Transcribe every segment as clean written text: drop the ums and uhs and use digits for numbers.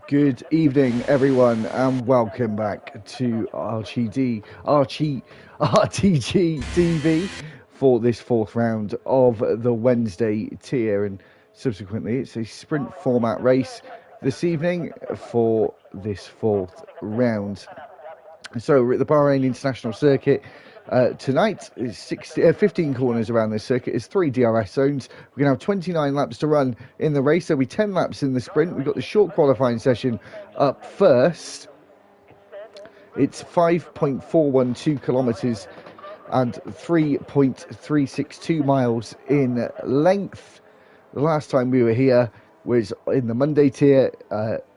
Good evening, everyone, and welcome back to RTG TV for this fourth round of the Wednesday tier, and subsequently it's a sprint format race this evening for this fourth round. So we're at the Bahrain International Circuit. Tonight is 15 corners around this circuit. It's 3 DRS zones. We're going to have 29 laps to run in the race. There'll be 10 laps in the sprint. We've got the short qualifying session up first. It's 5.412 kilometres and 3.362 miles in length. The last time we were here was in the Monday tier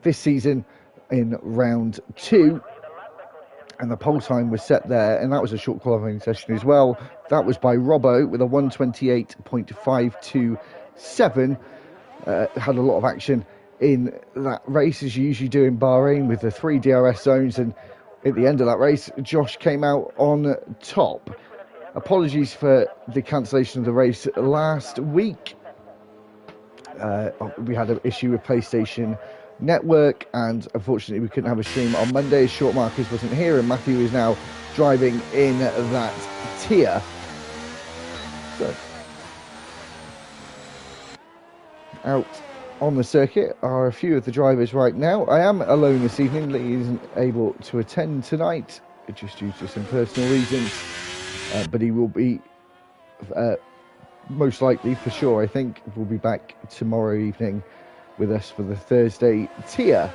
this season in round 2. And the pole time was set there, and that was a short qualifying session as well. That was by Robbo with a 128.527. Had a lot of action in that race, as you usually do in Bahrain, with the 3 DRS zones. And at the end of that race, Josh came out on top. Apologies for the cancellation of the race last week. We had an issue with PlayStation Network, and unfortunately we couldn't have a stream on Monday. Short Marcus wasn't here, and Matthew is now driving in that tier. So out on the circuit are a few of the drivers right now. I am alone this evening. Lee isn't able to attend tonight, just due to some personal reasons, but he will be most likely, for sure, I think, will be back tomorrow evening with us for the Thursday tier.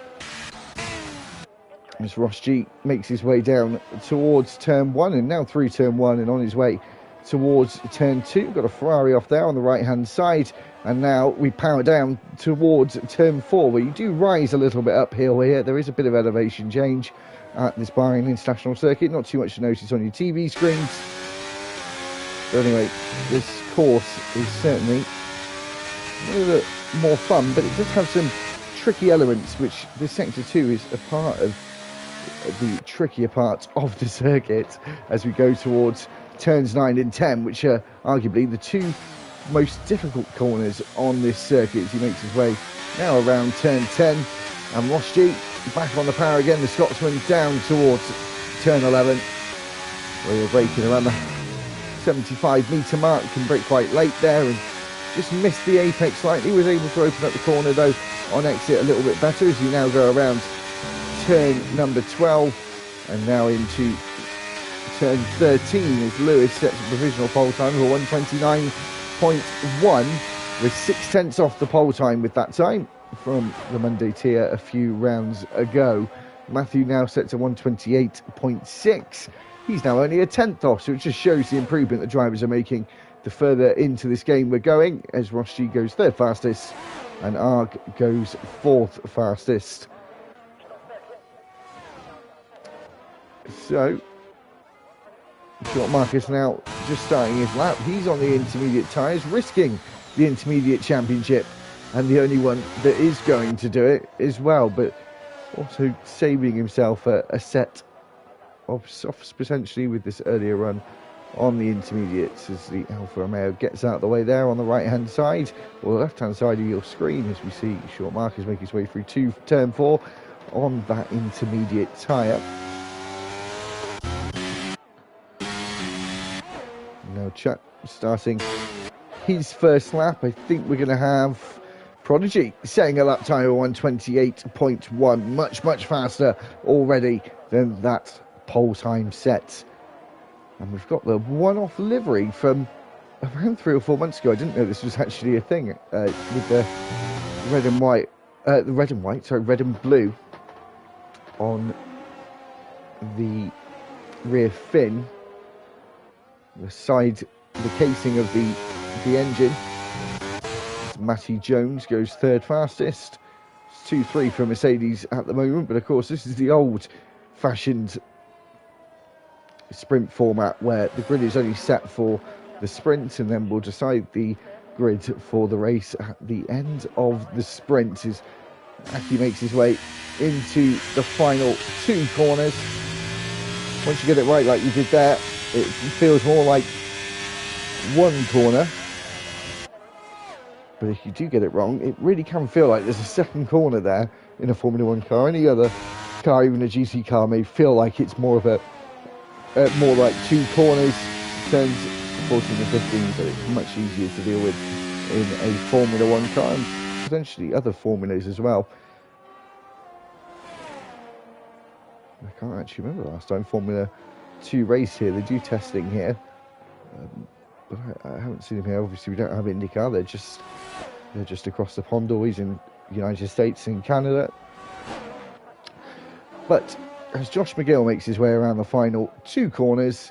As Ross G makes his way down towards turn 1, and now through turn 1 and on his way towards turn 2. Got a Ferrari off there on the right hand side, and now we power down towards turn 4, where you do rise a little bit uphill here. There is a bit of elevation change at this Bahrain International Circuit, not too much to notice on your TV screens. But anyway, this course is certainly a little bit more fun, but it does have some tricky elements, which this sector 2 is a part of the trickier part of the circuit as we go towards turns 9 and 10, which are arguably the 2 most difficult corners on this circuit, as he makes his way now around turn 10. And Ross G back on the power again, the Scotsman, down towards turn 11, where you're braking around the 75 metre mark. Can brake quite late there and just missed the apex slightly. Was able to open up the corner though on exit a little bit better, as you now go around turn number 12 and now into turn 13, as Lewis sets a provisional pole time of 129.1, with 6 tenths off the pole time with that time from the Monday tier a few rounds ago. Matthew now sets a 128.6. He's now only a tenth off, so it just shows the improvement the drivers are making the further into this game we're going, as Ross G goes 3rd fastest and Arg goes 4th fastest. So Short Marcus now just starting his lap. He's on the intermediate tyres, risking the intermediate championship, and the only one that is going to do it as well, but also saving himself a set of softs potentially with this earlier run on the intermediates, as the Alfa Romeo gets out of the way there on the right hand side, or the left hand side of your screen, as we see Short Marcus make his way through turn 4 on that intermediate tyre. Now Chuck starting his first lap. I think we're going to have Prodigy setting a lap time of 128.1, much faster already than that pole time set. And we've got the one-off livery from around 3 or 4 months ago. I didn't know this was actually a thing, with the red and blue on the rear fin, the casing of the engine. Matty Jones goes 3rd fastest. It's 2-3 for Mercedes at the moment, but of course this is the old-fashioned sprint format where the grid is only set for the sprint, and then we'll decide the grid for the race at the end of the sprint, as Aki makes his way into the final 2 corners. Once you get it right like you did there, it feels more like 1 corner, but if you do get it wrong, it really can feel like there's a second corner there in a Formula 1 car. Any other car, even a GT car, may feel like it's more of a more like 2 corners, turns 14 and 15, so it's much easier to deal with in a Formula 1 car, and potentially other formulas as well. I can't actually remember the last time Formula 2 race here. They do testing here, but I haven't seen them here. Obviously, we don't have IndyCar. They're just across the pond, always in the United States and Canada. But as Josh McGill makes his way around the final 2 corners,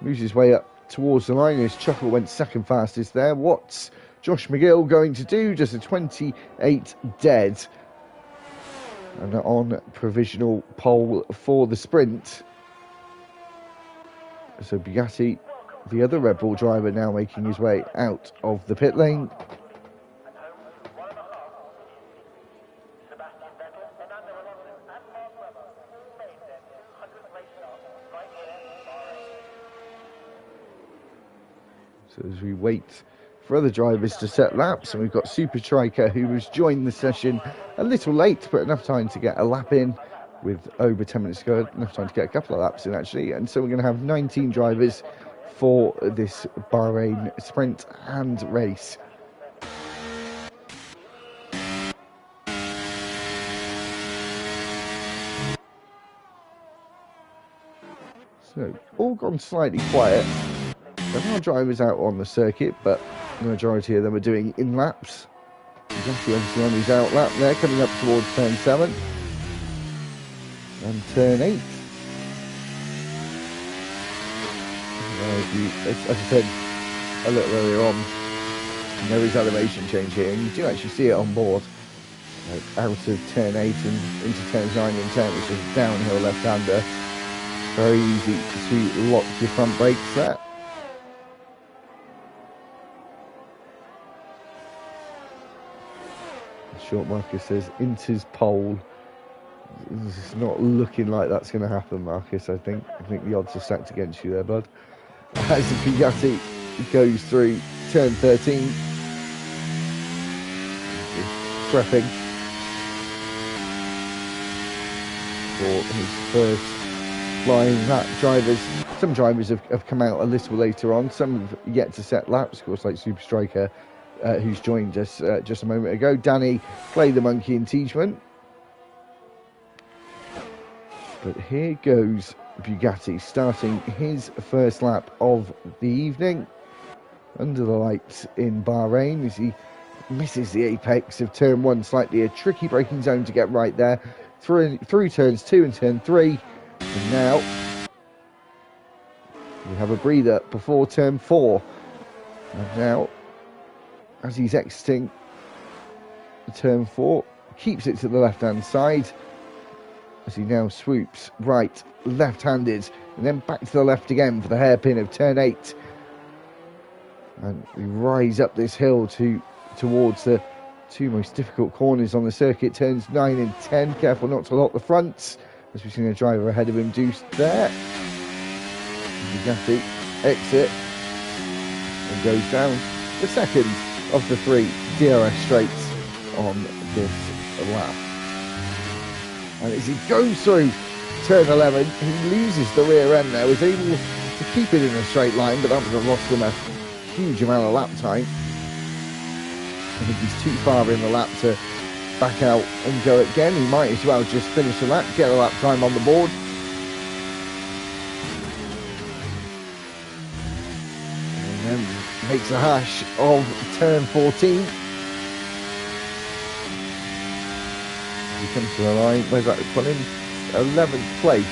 moves his way up towards the line. His Chuckle went second fastest there. What's Josh McGill going to do? Just a 28 dead. And on provisional pole for the sprint. So Bugatti, the other Red Bull driver, now making his way out of the pit lane. So as we wait for other drivers to set laps, and we've got Super Striker, who has joined the session a little late, but enough time to get a lap in with over 10 minutes to go, enough time to get a couple of laps in actually, and so we're going to have 19 drivers for this Bahrain sprint and race. So, all gone slightly quiet. There are drivers out on the circuit, but the majority of them are doing in laps. Bugatti obviously on his out lap there, coming up towards turn 7 and turn 8. As I said a little earlier on, there is elevation change here, and you do actually see it on board. Out of turn 8 and into turns 9 and 10, which is downhill left-hander. Very easy to lock your front brakes there. Short Marcus says Inter's pole. It's not looking like that's going to happen, Marcus. I think the odds are stacked against you there, bud. As the Bugatti goes through turn 13, prepping for his first flying lap. Some drivers have come out a little later on. Some have yet to set laps, of course, like Super Striker, who's joined us just a moment ago. Danny, Play the Monkey and Teachman. But here goes Bugatti starting his first lap of the evening under the lights in Bahrain as he misses the apex of turn 1, slightly a tricky braking zone to get right there, through turns 2 and turn 3, and now we have a breather before turn 4, and now as he's exiting turn 4, keeps it to the left hand side as he now swoops right, left-handed, and then back to the left again for the hairpin of turn 8. And we rise up this hill towards the 2 most difficult corners on the circuit, turns 9 and 10. Careful not to lock the fronts, as we've seen a driver ahead of him do there. Bugatti exit and goes down the second of the 3 DRS straights on this lap. And as he goes through turn 11, he loses the rear end there, was able to keep it in a straight line, but that would have lost him a huge amount of lap time. I think he's too far in the lap to back out and go again. He might as well just finish the lap, get a lap time on the board. And then makes a hash of turn 14. He comes to the line, where's that put in? 11th place.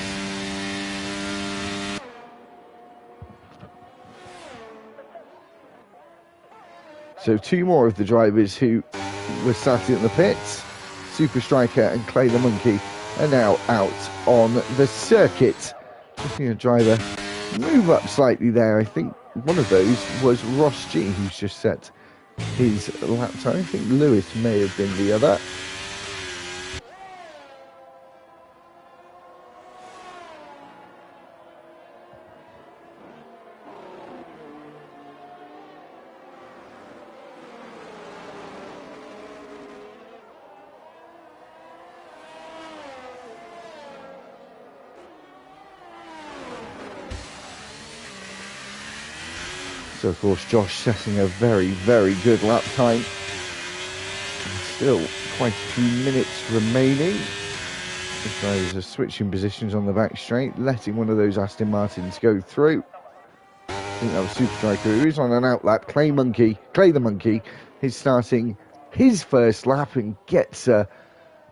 So 2 more of the drivers who were sat in the pits, Super Striker and Clay the Monkey, are now out on the circuit. Just seeing a driver move up slightly there. I think one of those was Ross G, who's just set his lap time. I think Lewis may have been the other. So of course Josh setting a very, very good lap time. Still quite a few minutes remaining. The drivers are switching positions on the back straight, letting one of those Aston Martins go through. I think that was Super Striker, who is on an outlap. Clay the Monkey is starting his first lap and gets a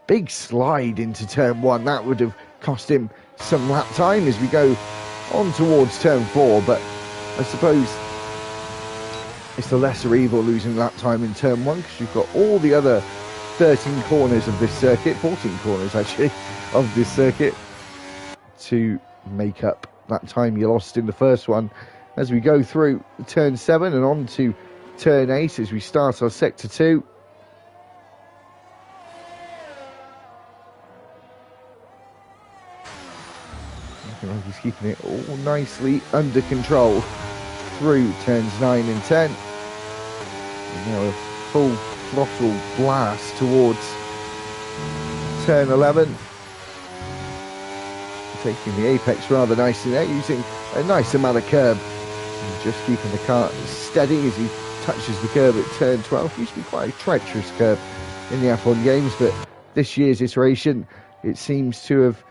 big slide into turn 1. That would have cost him some lap time as we go on towards turn 4, but I suppose it's the lesser evil losing lap time in turn 1, because you've got all the other 13 corners of this circuit, 14 corners actually, of this circuit to make up that time you lost in the first one. As we go through turn 7 and on to turn 8 as we start our sector 2. Looking like he's keeping it all nicely under control through turns 9 and 10. And now a full throttle blast towards turn 11. Taking the apex rather nicely there, using a nice amount of curb. And just keeping the car steady as he touches the curb at turn 12. Used to be quite a treacherous curb in the F1 games, but this year's iteration, it seems to have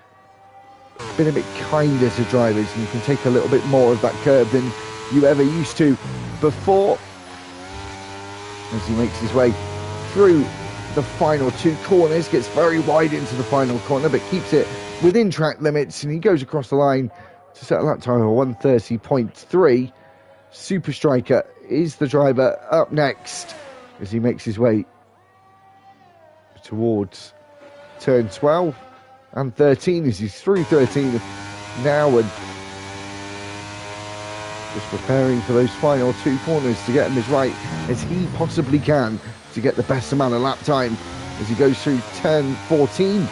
been a bit kinder to drivers, and you can take a little bit more of that curb than you ever used to before. As he makes his way through the final 2 corners, gets very wide into the final corner, but keeps it within track limits, and he goes across the line to set a lap time of 1:30.3. Super Striker is the driver up next as he makes his way towards turn 12 and 13 as he's through 13 now and just preparing for those final 2 corners to get him as right as he possibly can to get the best amount of lap time as he goes through turn 14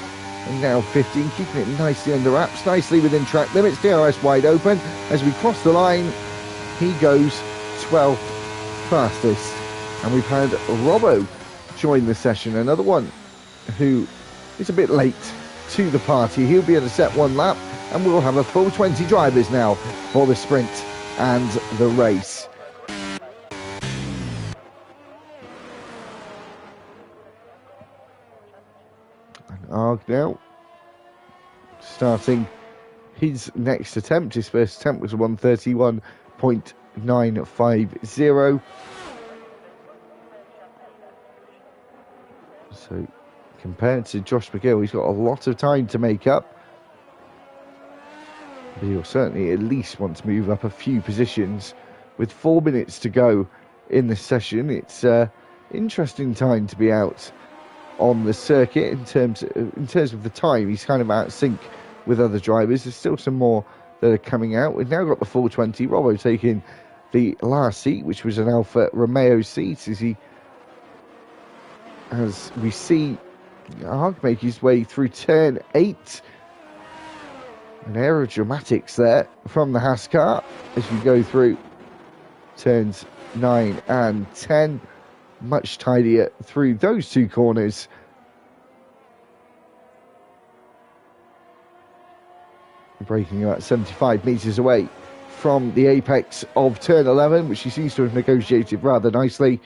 and now 15, keeping it nicely under wraps, nicely within track limits. DRS wide open as we cross the line. He goes 12th fastest, and we've had Robbo join the session, another one who is a bit late to the party. He'll be able to set 1 lap, and we'll have a full 20 drivers now for the sprint and the race. And Arg now starting his next attempt. His first attempt was a 1:31.950. So compared to Josh McGill, he's got a lot of time to make up. But he'll certainly at least want to move up a few positions. With 4 minutes to go in the session, it's an interesting time to be out on the circuit in terms of the time. He's kind of out of sync with other drivers. There's still some more that are coming out. We've now got the full 20. Robbo taking the last seat, which was an Alfa Romeo seat, as we see Arg make his way through turn 8. And aerodramatics there from the Haas car as we go through turns 9 and 10. Much tidier through those 2 corners. Braking about 75 metres away from the apex of turn 11, which he seems to have negotiated rather nicely.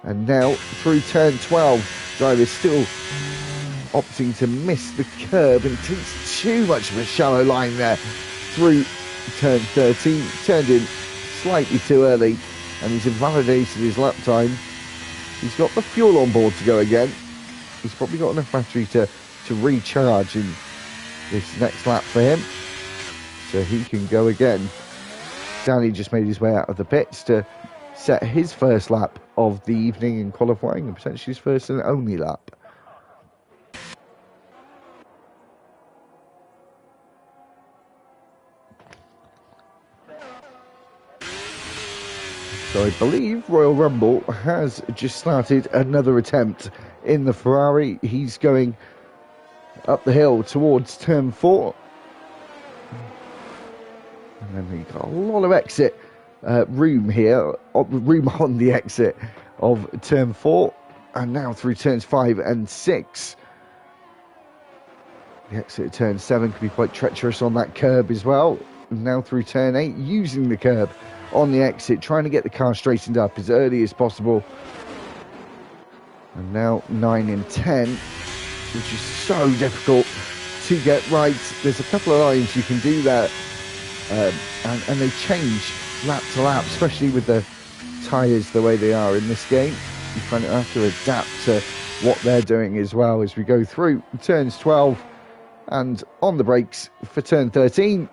And now through turn 12, drivers still opting to miss the curb and takes too much of a shallow line there through turn 13. Turned in slightly too early and he's invalidated his lap time. He's got the fuel on board to go again. He's probably got enough battery to recharge in this next lap for him, so he can go again. Danny just made his way out of the pits to set his first lap of the evening in qualifying, and potentially his first and only lap. So I believe Royal Rumble has just started another attempt in the Ferrari. He's going up the hill towards turn 4. And then we've got a lot of exit room here, room on the exit of turn 4. And now through turns 5 and 6. The exit of turn 7 can be quite treacherous on that curb as well. And now through turn 8, using the curb on the exit, trying to get the car straightened up as early as possible. And now 9 and 10, which is so difficult to get right. There's a couple of lines you can do that, and they change lap to lap, especially with the tyres the way they are in this game. You kind of have to adapt to what they're doing as well as we go through turns 12 and on the brakes for turn 13,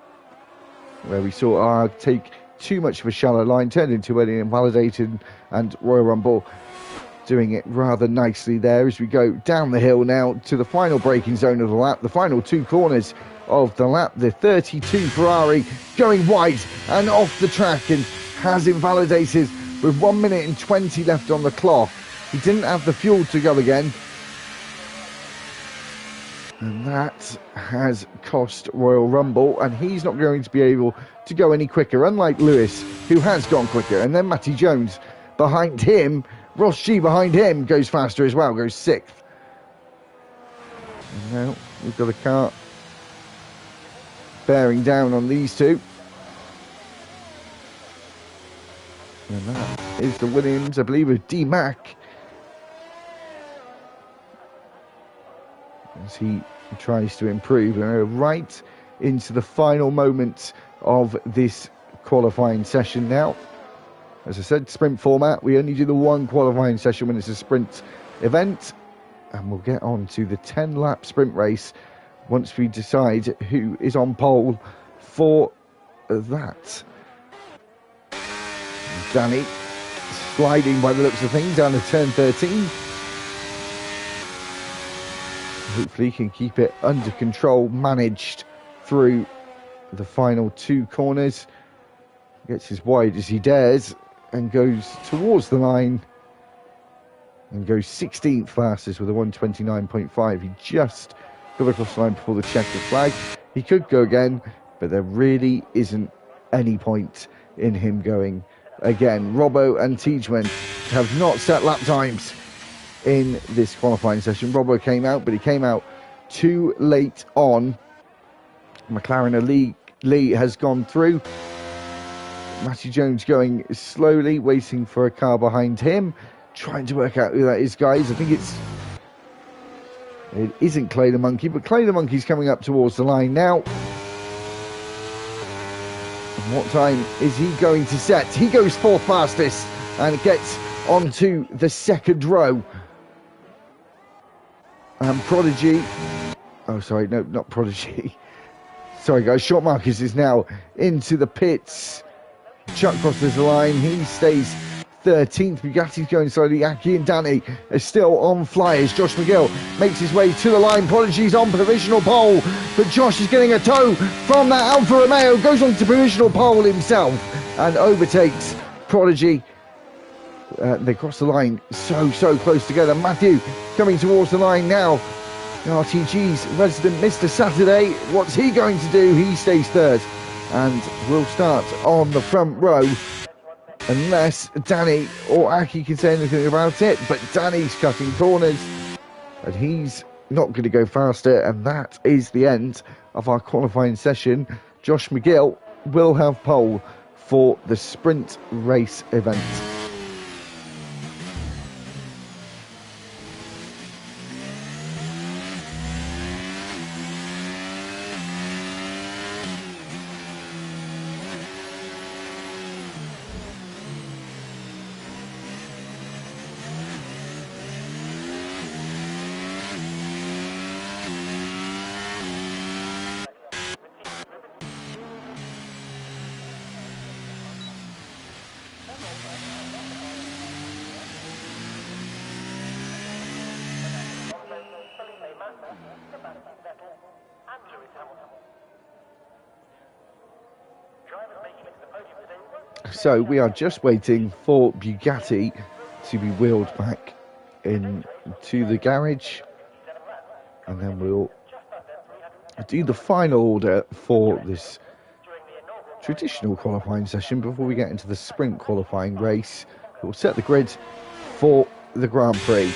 where we saw our take too much of a shallow line, turned into an invalidated, and Royal Rumble doing it rather nicely there as we go down the hill now to the final braking zone of the lap, the final two corners of the lap. The 32 Ferrari going wide and off the track and has invalidated with 1 minute and 20 left on the clock. He didn't have the fuel to go again, and that has cost Royal Rumble, and he's not going to be able to go any quicker, unlike Lewis, who has gone quicker. And then Matty Jones behind him, Ross G behind him goes faster as well, goes 6th. And now we've got a car bearing down on these two. And that is the Williams, I believe, of D-Mac, as he tries to improve. And we're right into the final moments of this qualifying session now. As I said, sprint format. We only do the one qualifying session when it's a sprint event, and we'll get on to the 10-lap sprint race once we decide who is on pole for that. Danny sliding by the looks of things down to turn 13. Hopefully he can keep it under control, managed through the final two corners. Gets as wide as he dares and goes towards the line and goes 16th fastest with a 129.5. He just got across the line before the checkered flag. He could go again, but there really isn't any point in him going again. Robbo and Teachman have not set lap times in this qualifying session. Robbo came out, but he came out too late on. McLaren Lee has gone through. Matty Jones going slowly, waiting for a car behind him, trying to work out who that is, guys. I think it isn't Clay the Monkey, but Clay the Monkey's coming up towards the line now. And what time is he going to set? He goes 4th fastest and gets onto the second row. And Prodigy, oh sorry, no, not Prodigy. Sorry guys, Short Marcus is now into the pits. Chuck crosses the line, he stays 13th. Bugatti's going slowly. Aki and Danny are still on flyers. Josh McGill makes his way to the line. Prodigy's on provisional pole, but Josh is getting a tow from that Alfa Romeo, goes on to provisional pole himself and overtakes Prodigy. They cross the line so close together. Matthew coming towards the line now. RTG's resident Mr. Saturday, what's he going to do? He stays 3rd and will start on the front row, unless Danny or Aki can say anything about it. But Danny's cutting corners and he's not going to go faster, and that is the end of our qualifying session. Josh McGill will have pole for the sprint race event. So we are just waiting for Bugatti to be wheeled back into the garage, and then we'll do the final order for this traditional qualifying session before we get into the sprint qualifying race. We'll set the grid for the Grand Prix.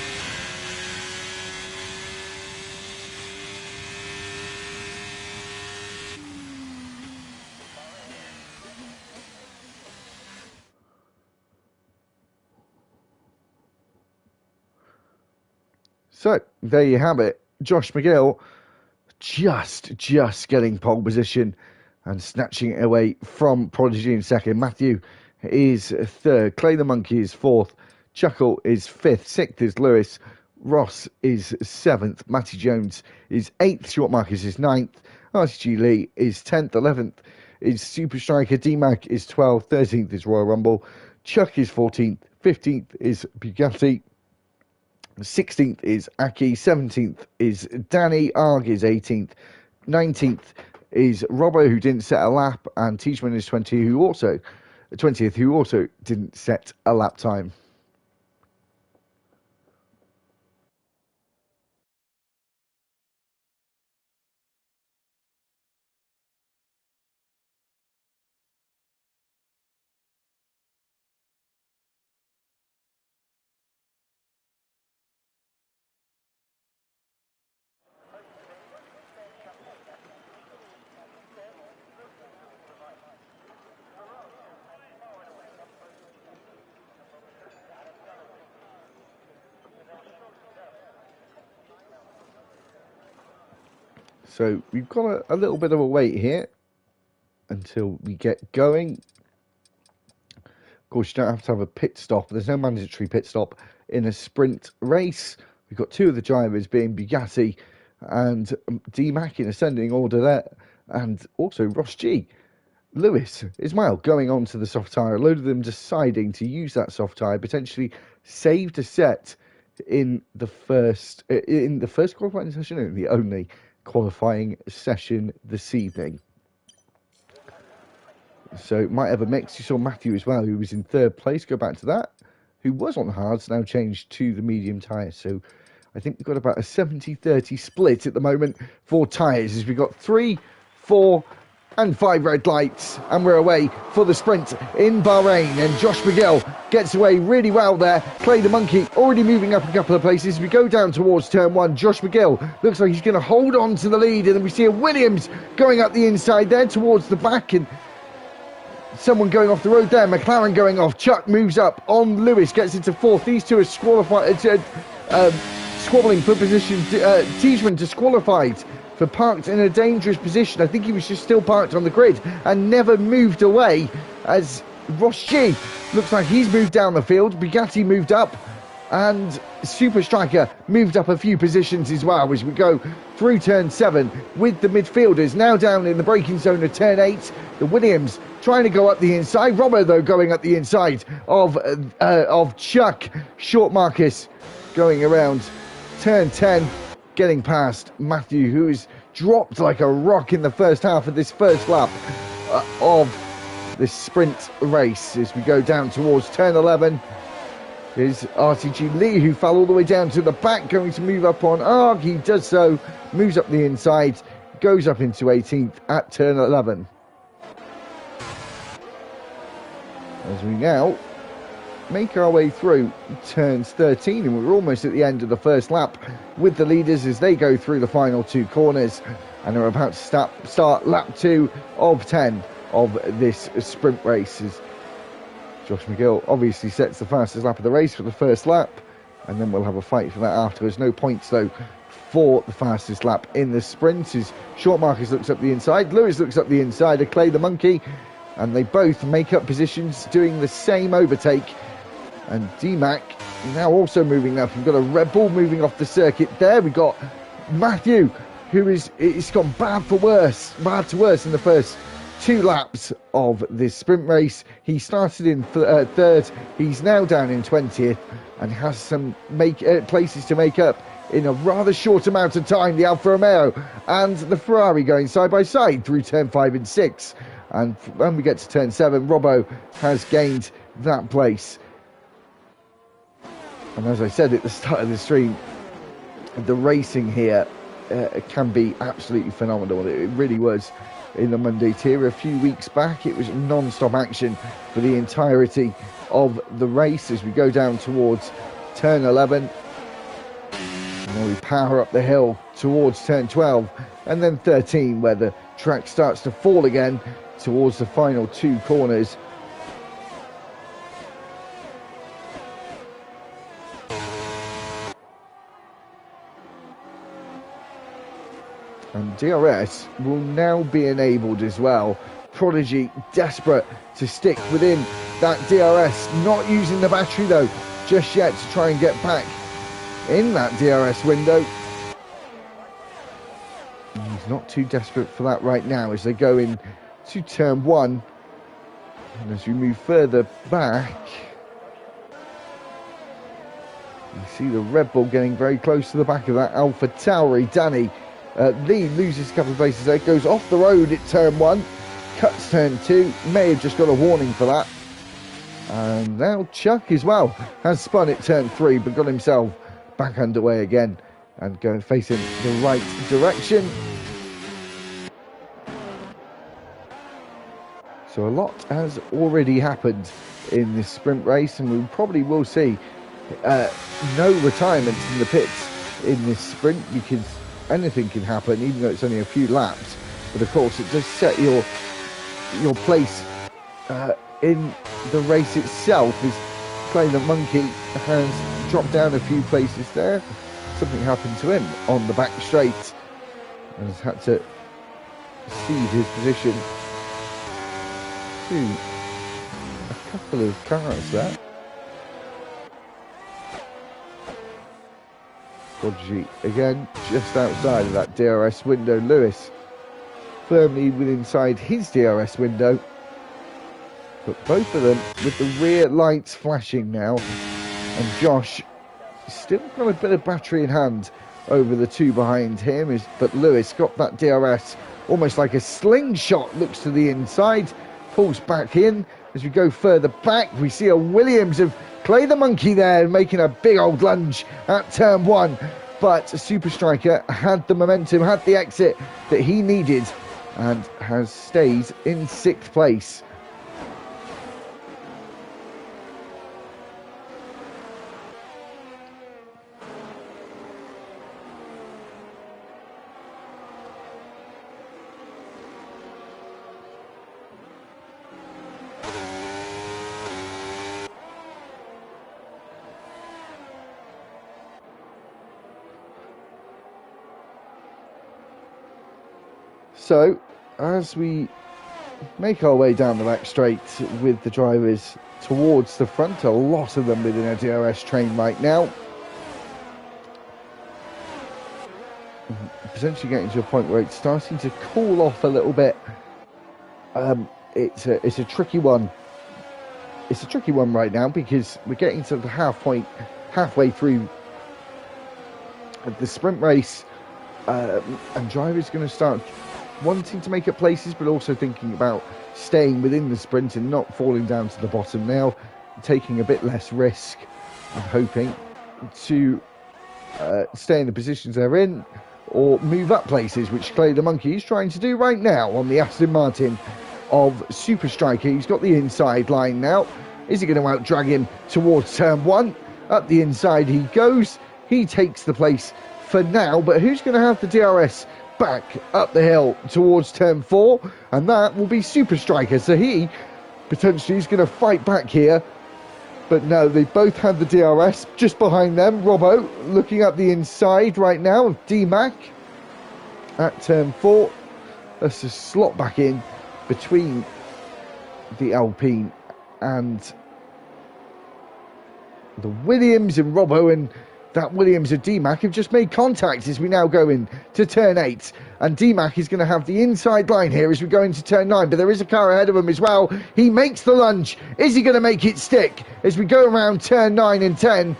So there you have it. Josh McGill just getting pole position and snatching it away from Prodigy in second. Matthew is third. Clay the Monkey is fourth. Chuckle is fifth. Sixth is Lewis. Ross is seventh. Matty Jones is eighth. Short Marcus is ninth. RTG Lee is 10th. 11th is Super Striker. D-Mac is 12th. 13th is Royal Rumble. Chuck is 14th. 15th is Bugatti. 16th is Aki, 17th is Danny, Arg is 18th, 19th is Robbo, who didn't set a lap, and Teachman is 20th, who also didn't set a lap time. So we've got a little bit of a wait here until we get going. Of course, you don't have to have a pit stop. There's no mandatory pit stop in a sprint race. We've got two of the drivers being Bugatti and D-Mac in ascending order there, and also Ross G. Lewis, Ismail going on to the soft tyre. A load of them deciding to use that soft tyre, potentially saved a set in the first qualifying session, and the only qualifying session this evening. So might have a mix. You saw Matthew as well, who was in third place. Go back to that. Who was on hards, now changed to the medium tyre. So I think we've got about a 70-30 split at the moment for tyres, as we've got 3, 4 and 5 red lights, and we're away for the sprint in Bahrain. And Josh McGill gets away really well there. Clay the Monkey already moving up a couple of places. We go down towards turn 1. Josh McGill looks like he's going to hold on to the lead, and then we see a Williams going up the inside there towards the back, and someone going off the road there. McLaren going off. Chuck moves up on Lewis, gets into fourth. These two are squalified, squabbling for position. Teachman disqualified for parked in a dangerous position. I think he was just still parked on the grid and never moved away, as Ross G looks like he's moved down the field. Bugatti moved up, and Super Striker moved up a few positions as well, as we go through turn 7 with the midfielders now down in the braking zone of turn 8. The Williams trying to go up the inside. Robbo, though, going up the inside of Chuck. Short Marcus going around turn 10, getting past Matthew, who is dropped like a rock in the first half of this first lap of this sprint race. As we go down towards turn 11, is RTG Lee, who fell all the way down to the back, going to move up on Arg. He does so, moves up the inside, goes up into 18th at turn 11. As we now make our way through turns 13, and we're almost at the end of the first lap with the leaders as they go through the final 2 corners, and are about to start lap 2 of 10 of this sprint race. As Josh McGill obviously sets the fastest lap of the race for the first lap, and then we'll have a fight for that afterwards. No points though for the fastest lap in the sprint, as Short Marcus looks up the inside, Lewis looks up the inside of Clay the Monkey, and they both make up positions doing the same overtake. And D-Mac now also moving up. We've got a Red Bull moving off the circuit there. We've got Matthew, who it's gone bad to worse in the first 2 laps of this sprint race. He started in third. He's now down in 20th and has some places to make up in a rather short amount of time. The Alfa Romeo and the Ferrari going side by side through turn 5 and 6. And when we get to turn 7, Robbo has gained that place. And as I said at the start of the stream, the racing here can be absolutely phenomenal. It really was in the Monday tier. A few weeks back, it was non-stop action for the entirety of the race as we go down towards turn 11. And then we power up the hill towards turn 12 and then 13, where the track starts to fall again towards the final 2 corners. DRS will now be enabled as well. Prodigy desperate to stick within that DRS, not using the battery though just yet to try and get back in that DRS window. He's not too desperate for that right now as they go in to turn 1. And as we move further back, you see the Red Bull getting very close to the back of that Alpha Tauri. Danny Lee loses a couple of places there, goes off the road at turn 1, cuts turn 2, may have just got a warning for that. And now Chuck as well has spun at turn 3 but got himself back underway again and going facing the right direction. So a lot has already happened in this sprint race, and we probably will see no retirements in the pits in this sprint, because anything can happen even though it's only a few laps. But of course it does set your place in the race itself, as Clay the Monkey has dropped down a few places there. Something happened to him on the back straight and has had to cede his position to a couple of cars there. Prodigy again just outside of that DRS window. Lewis firmly inside his DRS window, but both of them with the rear lights flashing now, and Josh still got a bit of battery in hand over the two behind him, but Lewis got that DRS almost like a slingshot, looks to the inside, pulls back in. As we go further back, we see a Williams of Clay the Monkey there making a big old lunge at turn 1, but Super Striker had the momentum, had the exit that he needed, and has stayed in 6th place. So, as we make our way down the back straight with the drivers towards the front, a lot of them within a DRS train right now, potentially getting to a point where it's starting to cool off a little bit. It's a tricky one. It's a tricky one right now, because we're getting to the halfway through the sprint race, and drivers are going to start wanting to make up places, but also thinking about staying within the sprint and not falling down to the bottom now, taking a bit less risk and hoping to stay in the positions they're in or move up places, which Clay the Monkey is trying to do right now on the Aston Martin of Super Striker. He's got the inside line now. Is he going to out-drag him towards turn 1? Up the inside he goes. He takes the place for now, but who's going to have the DRS back up the hill towards turn 4? And that will be Super Striker. So he potentially is going to fight back here, but no, they both had the DRS. Just behind them, Robbo looking up the inside right now of D-Mac at turn 4. That's a slot back in between the Alpine and the Williams, and Robbo and that Williams of D-Mac have just made contact as we now go in to turn 8, and D-Mac is going to have the inside line here as we go into turn 9, but there is a car ahead of him as well. He makes the lunge. Is he going to make it stick as we go around turn 9 and 10?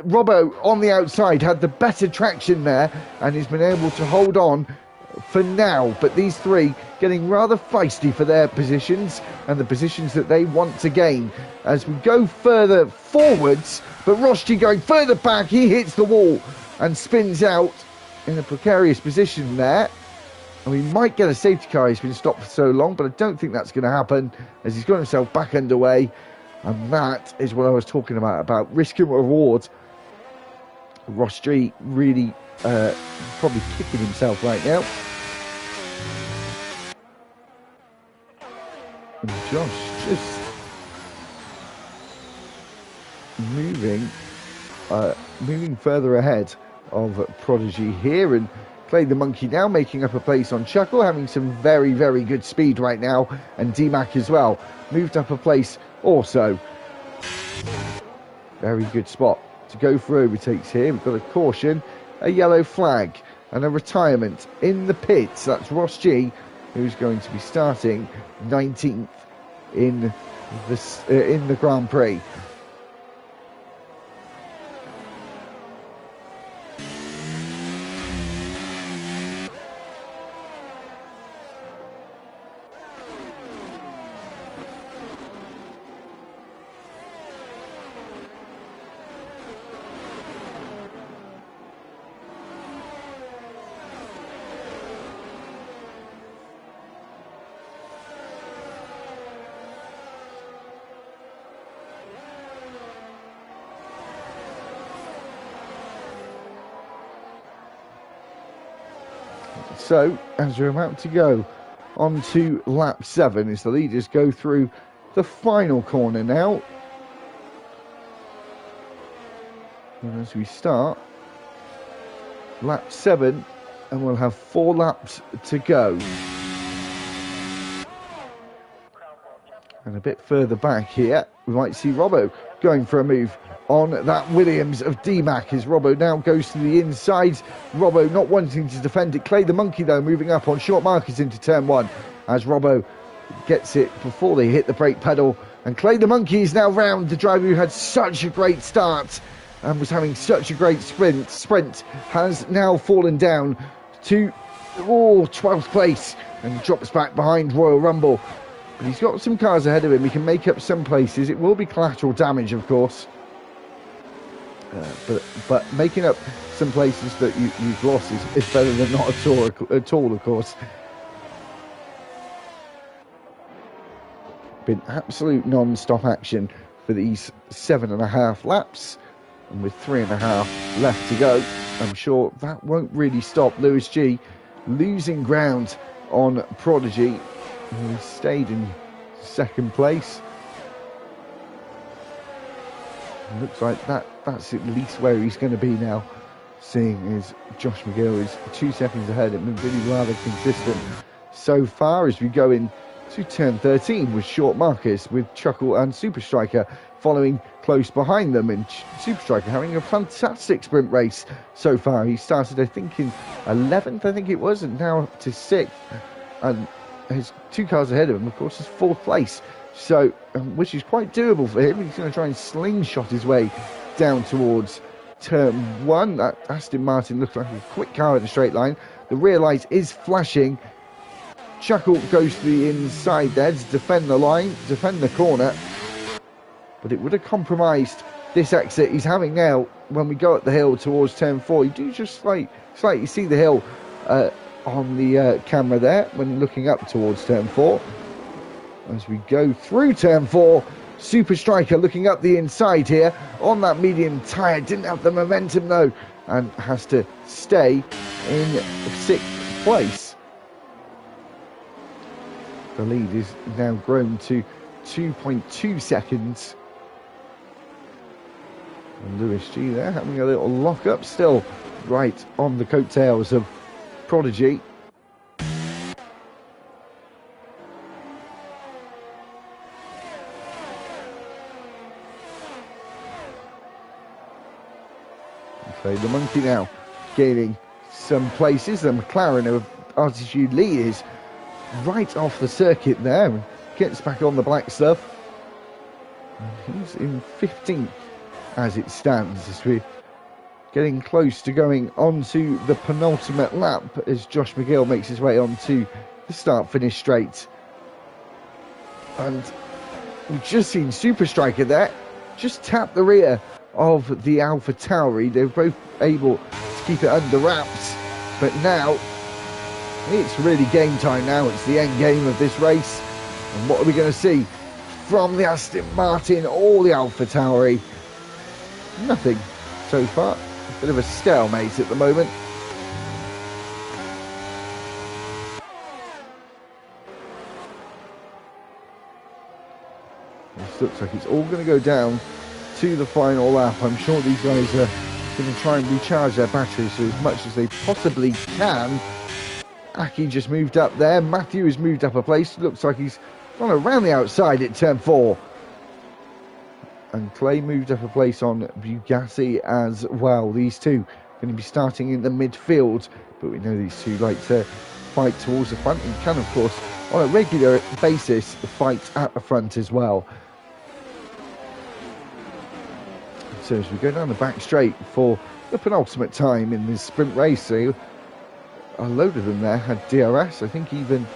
Robbo on the outside had the better traction there and has been able to hold on for now, but these three getting rather feisty for their positions and the positions that they want to gain as we go further forwards. But Rosti going further back, he hits the wall and spins out in a precarious position there, and we might get a safety car. He's been stopped for so long, but I don't think that's going to happen as he's got himself back underway, and that is what I was talking about risk and reward. Rosti really probably kicking himself right now. And Josh just moving further ahead of Prodigy here, and Clay the Monkey now making up a place on Chuckle, having some very, very good speed right now, and D-Mac as well. Moved up a place also. Very good spot to go for overtakes here. We've got a caution, a yellow flag, and a retirement in the pits. That's Ross G, who's going to be starting 19th in the Grand Prix. So, as we're about to go on to lap 7, as the leaders go through the final corner now. And as we start lap 7, and we'll have 4 laps to go. And a bit further back here, we might see Robbo going for a move on that Williams of D-Mac, as Robbo now goes to the inside. Robbo not wanting to defend it. Clay the Monkey, though, moving up on short markers into turn 1, as Robbo gets it before they hit the brake pedal. And Clay the Monkey is now round. The driver who had such a great start and was having such a great sprint has now fallen down to 12th place and drops back behind Royal Rumble. But he's got some cars ahead of him. He can make up some places. It will be collateral damage, of course. But making up some places that you've lost is better than not at all, of course. Been absolute non-stop action for these 7.5 laps, and with 3.5 left to go, I'm sure that won't really stop Lewis G losing ground on Prodigy. He stayed in 2nd place. Looks like that's at least where he's going to be now, seeing as Josh McGill is 2 seconds ahead and been really rather consistent so far as we go in to turn 13 with short markers, with Chuckle and Super Striker following close behind them, and Super Striker having a fantastic sprint race so far. He started, I think, in 11th, I think it was, and now up to 6th, and his 2 cars ahead of him, of course, is 4th place. So, which is quite doable for him. He's going to try and slingshot his way down towards turn 1. That Aston Martin looks like a quick car in the straight line. The rear light is flashing. Chuckle goes to the inside there to defend the line, defend the corner. But it would have compromised this exit he's having now when we go up the hill towards turn 4. You do just slightly see the hill on the camera there when looking up towards turn 4. As we go through turn 4, Super Striker looking up the inside here on that medium tyre. Didn't have the momentum though, and has to stay in 6th place. The lead is now grown to 2.2 seconds. And Lewis G there having a little lock up, still right on the coattails of Prodigy. Clay the Monkey now gaining some places. The McLaren of RTG Lee is right off the circuit there and gets back on the black stuff. And he's in 15th as it stands, as we're getting close to going on to the penultimate lap, as Josh McGill makes his way on to the start-finish straight. And we've just seen Super Striker there just tap the rear of the Alpha Tauri. They're both able to keep it under wraps, but now it's really game time now. It's the end game of this race, and what are we going to see from the Aston Martin or the Alpha Tauri? Nothing so far. A bit of a stalemate at the moment. This looks like it's all going to go down to the final lap. I'm sure these guys are going to try and recharge their batteries as much as they possibly can. Aki just moved up there. Matthew has moved up a place. Looks like he's gone around the outside at turn 4. And Clay moved up a place on Bugatti as well. These two going to be starting in the midfield, but we know these two like to fight towards the front and can, of course, on a regular basis, fight at the front as well. So as we go down the back straight for the penultimate time in this sprint race, so a load of them there had DRS. I think even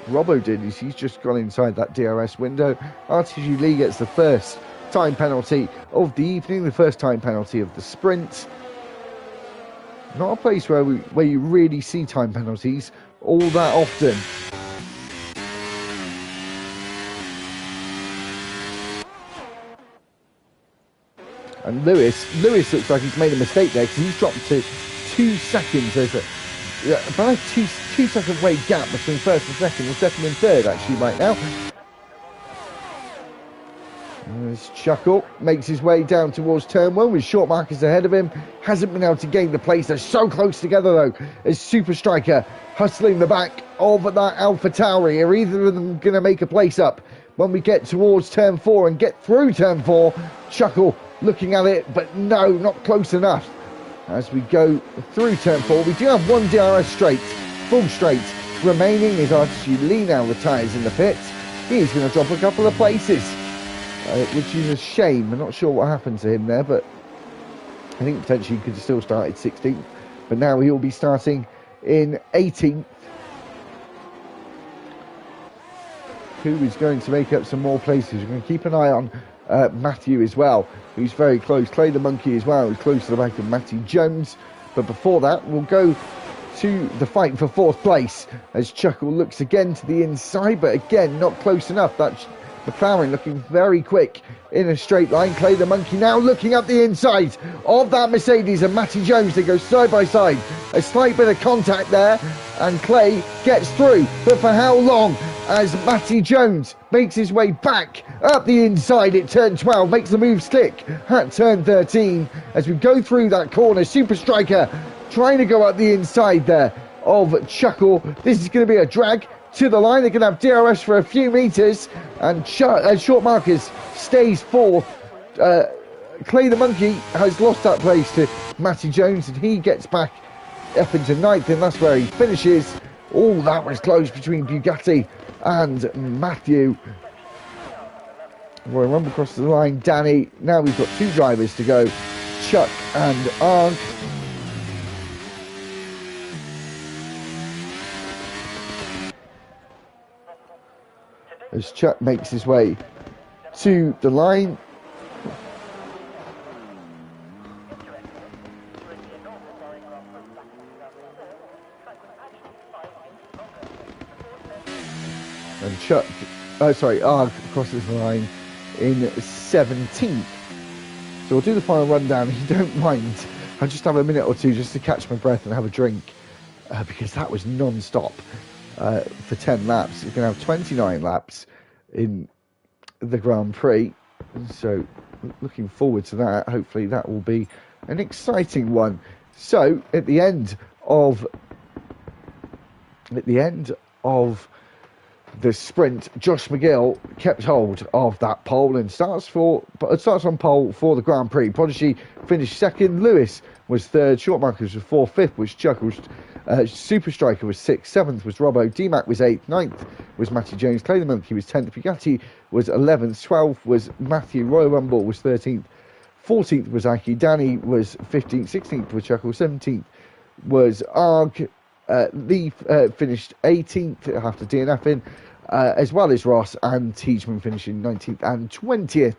Robbo did. He's just gone inside that DRS window. RTG Lee gets the first time penalty of the evening, the first time penalty of the sprint. Not a place where you really see time penalties all that often. And Lewis looks like he's made a mistake there, because he's dropped to 2 seconds. There's about a 2 second weight gap between first and second, or second and third actually right now. As Chuckle makes his way down towards turn 1 with short markers ahead of him. Hasn't been able to gain the place. They're so close together though, as Super Striker hustling the back of that Alpha Tauri. Are either of them going to make a place up when we get towards turn 4 and get through turn 4? Chuckle looking at it, but no, not close enough. As we go through turn 4, we do have one DRS straight, full straight remaining, as RTG Lee now retires in the pits. He's going to drop a couple of places, which is a shame. I'm not sure what happened to him there, but I think potentially he could have still started 16th, but now he'll be starting in 18th. Who is going to make up some more places? We're going to keep an eye on Matthew as well, who's very close. Clay the Monkey as well, who's close to the back of Matthew Jones. But before that, we'll go to the fight for 4th place, as Chuckle looks again to the inside, but again not close enough. That's McLaren looking very quick in a straight line. Clay the Monkey now looking up the inside of that Mercedes, and Matty Jones, they go side by side. A slight bit of contact there, and Clay gets through, but for how long? As Matty Jones makes his way back up the inside at turn 12, makes the move stick at turn 13. As we go through that corner, Super Striker trying to go up the inside there of Chuckle. This is going to be a drag to the line. They're going to have DRS for a few metres, and short markers stays 4th. Clay the Monkey has lost that place to Matty Jones, and he gets back up into 9th, and that's where he finishes. Oh, that was close between Bugatti and Matthew. Royal Rumble across the line, Danny. Now we've got 2 drivers to go, Chuck and Arg. As Chuck makes his way to the line. And Chuck, Arg crosses the line in 17th. So we'll do the final rundown. If you don't mind, I'll just have a minute or two just to catch my breath and have a drink, because that was non-stop for 10 laps. We're going to have 29 laps in the Grand Prix. So looking forward to that. Hopefully that will be an exciting one. So at the end of the sprint, Josh McGill kept hold of that pole and starts on pole for the Grand Prix. Prodigy finished 2nd. Lewis was 3rd. Short markers was 4th. 5th was Chuck. Super Striker was 6th. 7th was Robbo. DMAC was 8th. 9th was Matthew Jones. Clay the Monkey was 10th. Bugatti was 11th. 12th was Matthew. Royal Rumble was 13th. 14th was Aki. Danny was 15th. 16th was Chuckle. 17th was Arg. Lee finished 18th after DNFing, as well as Ross and Teachman finishing 19th and 20th.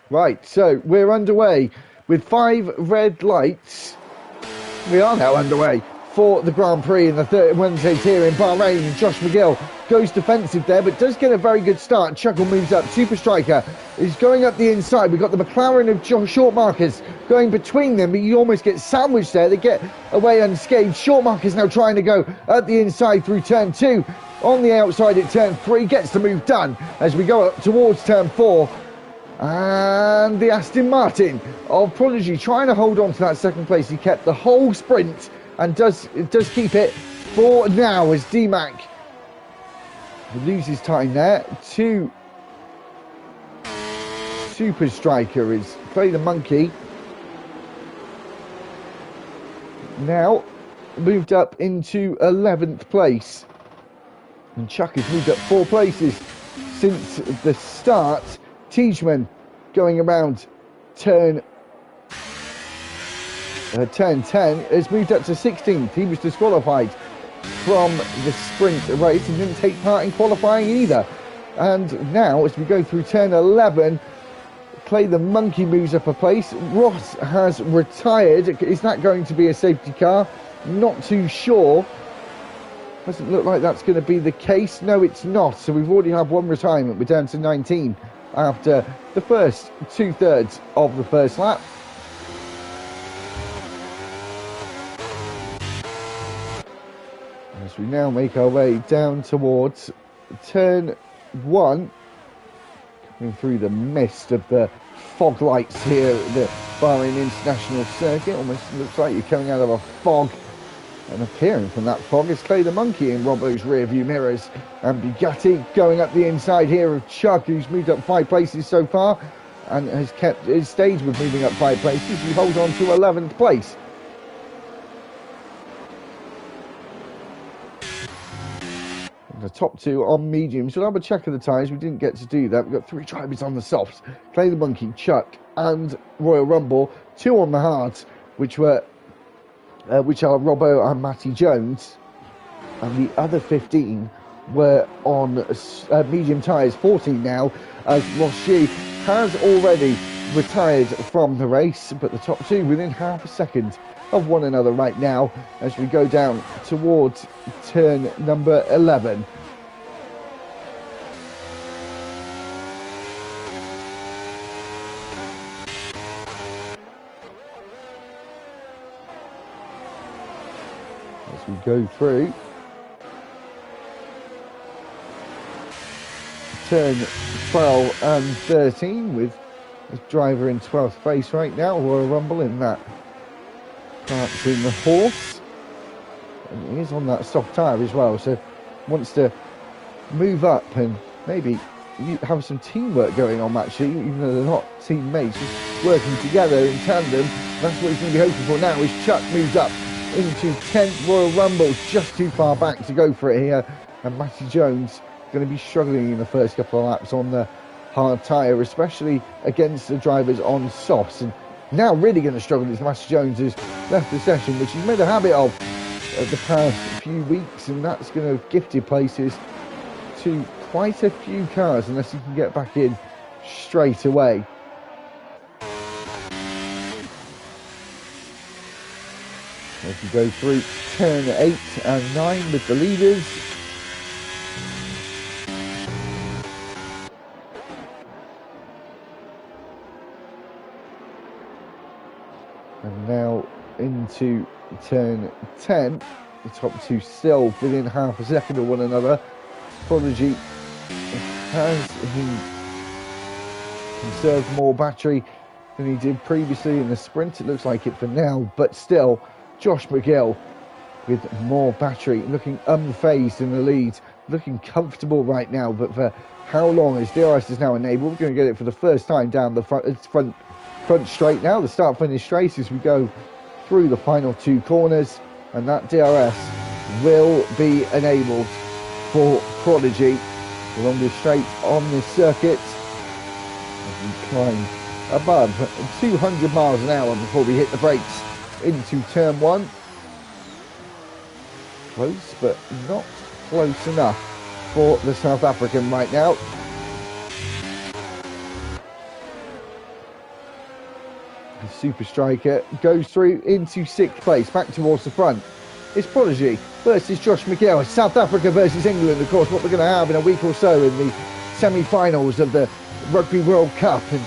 Right, so we're underway with 5 red lights. We are now underway for the Grand Prix in the third Wednesdays here in Bahrain. Josh McGill goes defensive there, but does get a very good start. Chuckle moves up. Super Striker is going up the inside. We've got the McLaren of short markers going between them, but you almost get sandwiched there. They get away unscathed. Short markers now trying to go up the inside through turn 2. On the outside at turn 3, gets the move done as we go up towards turn 4. And the Aston Martin of Prodigy trying to hold on to that second place. He kept the whole sprint and does keep it for now as D-Mac loses time there to Super Striker is Play the Monkey. Now moved up into 11th place. And Chuck has moved up 4 places since the start. Teichmann going around turn 10 has moved up to 16th. He was disqualified from the sprint race and didn't take part in qualifying either. And now as we go through turn 11, Play the Monkey moves up a place. Ross has retired. Is that going to be a safety car? Not too sure. Doesn't look like that's going to be the case. No, it's not. So we've already had 1 retirement. We're down to 19 after the first 2/3 of the first lap. As we now make our way down towards turn 1, coming through the mist of the fog lights here at the Bahrain International Circuit. Almost looks like you're coming out of a fog. And appearing from that fog is Play the Monkey in Robbo's rear view mirrors. And Bugatti going up the inside here of Chuck, who's moved up 5 places so far and has kept his stage with moving up 5 places. He holds on to 11th place. And the top 2 on mediums. We'll have a check of the tyres. We didn't get to do that. We've got 3 drivers on the softs. Play the Monkey, Chuck and Royal Rumble. 2 on the hards, which are Robbo and Matty Jones, and the other 15 were on medium tyres. 14 now, as Roshi has already retired from the race, but the top 2 within half a second of one another right now as we go down towards turn number 11. We go through turn 12 and 13 with the driver in 12th place right now, Royal Rumble in that parts in the horse, and he is on that soft tyre as well, so wants to move up and maybe have some teamwork going on actually, even though they're not teammates, just working together in tandem. That's what he's going to be hoping for now as Chuck moves up into 10th. Royal Rumble just too far back to go for it here, and Matty Jones going to be struggling in the first couple of laps on the hard tyre, especially against the drivers on softs, and now really going to struggle as Matty Jones has left the session, which he's made a habit of the past few weeks, and that's going to gift you places to quite a few cars unless he can get back in straight away. As we go through turn 8 and 9 with the leaders. And now into turn 10. The top 2 still within half a second of one another. Prodigy has conserved more battery than he did previously in the sprint. It looks like it for now, but still Josh McGill with more battery, looking unfazed in the lead, looking comfortable right now, but for how long as DRS is now enabled? We're going to get it for the first time down the front straight now, the start-finish race as we go through the final 2 corners, and that DRS will be enabled for Prodigy along the straight on this circuit as we climb above 200 miles an hour before we hit the brakes into turn 1. Close, but not close enough for the South African right now. The Super Striker goes through into 6th place, back towards the front. It's Prodigy versus Josh McGill. South Africa versus England, of course, what we're going to have in a week or so in the semi-finals of the Rugby World Cup. And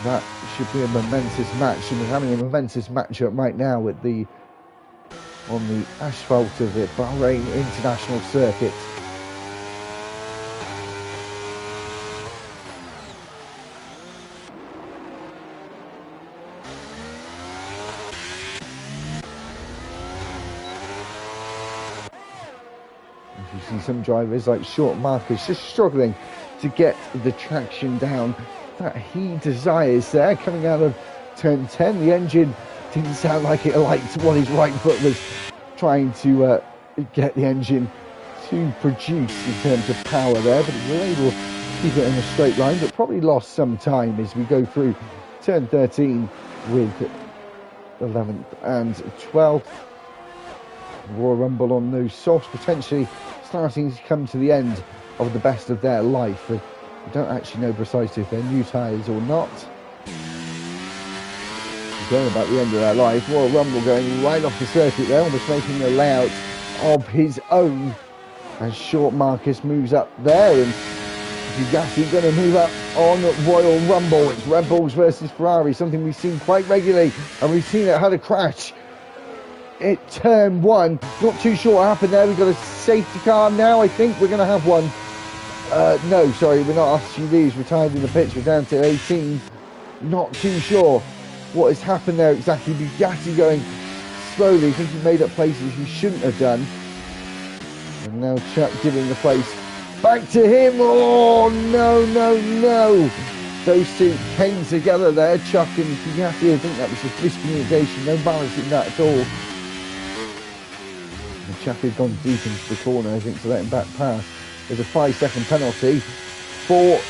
that should be a momentous match. And we're having a momentous matchup right now on the asphalt of the Bahrain International Circuit. You see some drivers like Short Marcus just struggling to get the traction down that he desires there. Coming out of turn 10, the engine didn't sound like it liked what his right foot was trying to get the engine to produce in terms of power there, but he was able to keep it in a straight line, but probably lost some time as we go through turn 13 with 11th and 12th. Royal Rumble on those softs, potentially starting to come to the end of the best of their life. We don't actually know precisely if they're new tyres or not. Going about the end of their life. Royal Rumble going right off the circuit there, almost making a layout of his own. As Short Marcus moves up there, and Bugatti going to move up on Royal Rumble. It's Red Bulls versus Ferrari, something we've seen quite regularly, and we've seen it had a crash at turn 1. Not too sure what happened there. We've got a safety car now. I think we're going to have one. No, sorry, we're not SUVs. We're tied in the pits. We're down to 18. Not too sure what has happened there exactly. Bugatti going slowly. I think he made up places he shouldn't have done. And now Chuck giving the place back to him. Oh, no, no, no. Those two came together there, Chuck and Bugatti. I think that was just miscommunication. No balance in that at all. And Chuck had gone deep into the corner, I think, to let him back pass. There's a 5-second penalty for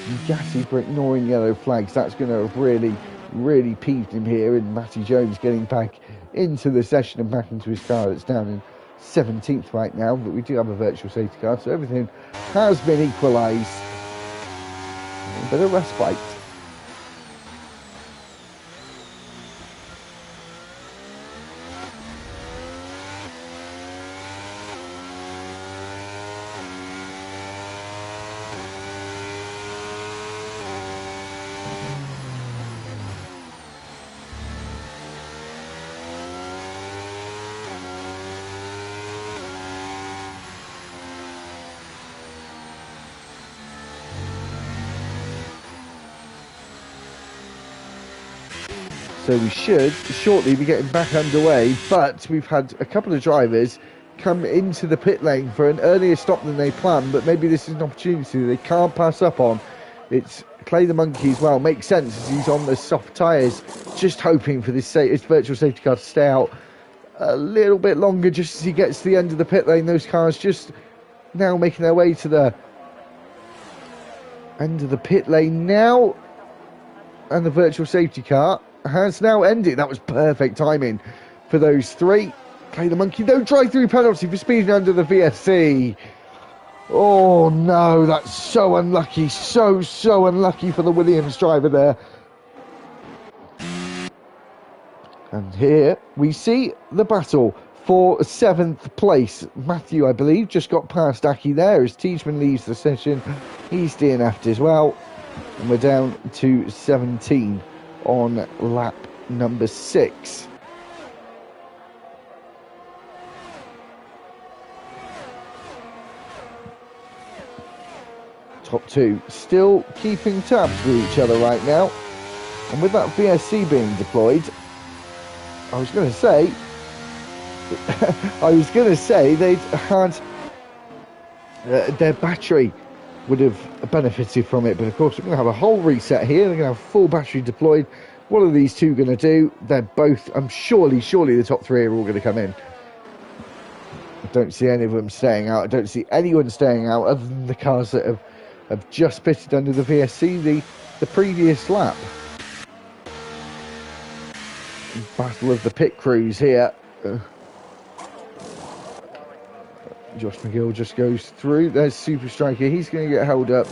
Bugatti for ignoring yellow flags. That's going to have really, really peeved him here. And Matty Jones getting back into the session and back into his car. It's down in 17th right now, but we do have a virtual safety car, so everything has been equalised. A bit of respite. So we should shortly be getting back underway, but we've had a couple of drivers come into the pit lane for an earlier stop than they planned, but maybe this is an opportunity they can't pass up on. It's Clay the Monkey as well. Makes sense as he's on the soft tyres, just hoping for this virtual safety car to stay out a little bit longer just as he gets to the end of the pit lane. Those cars just now making their way to the end of the pit lane now, and the virtual safety car has now ended. That was perfect timing for those three. Play the Monkey, no drive-through penalty for speeding under the VSC. Oh no, that's so unlucky, so unlucky for the Williams driver there. And here we see the battle for 7th place. Matthew, I believe, just got past Aki there as Teachman leaves the session. He's DNF'd as well, and we're down to 17 on lap number 6. Top two still keeping tabs with each other right now, and with that VSC being deployed, I was going to say they'd had their battery would have benefited from it, but of course we're going to have a whole reset here. They're going to have full battery deployed. What are these two going to do? They're both, surely the top three are all going to come in. I don't see any of them staying out. I don't see anyone staying out other than the cars that have just pitted under the VSC the previous lap. Battle of the pit crews here. Josh McGill just goes through. There's Super Striker. He's going to get held up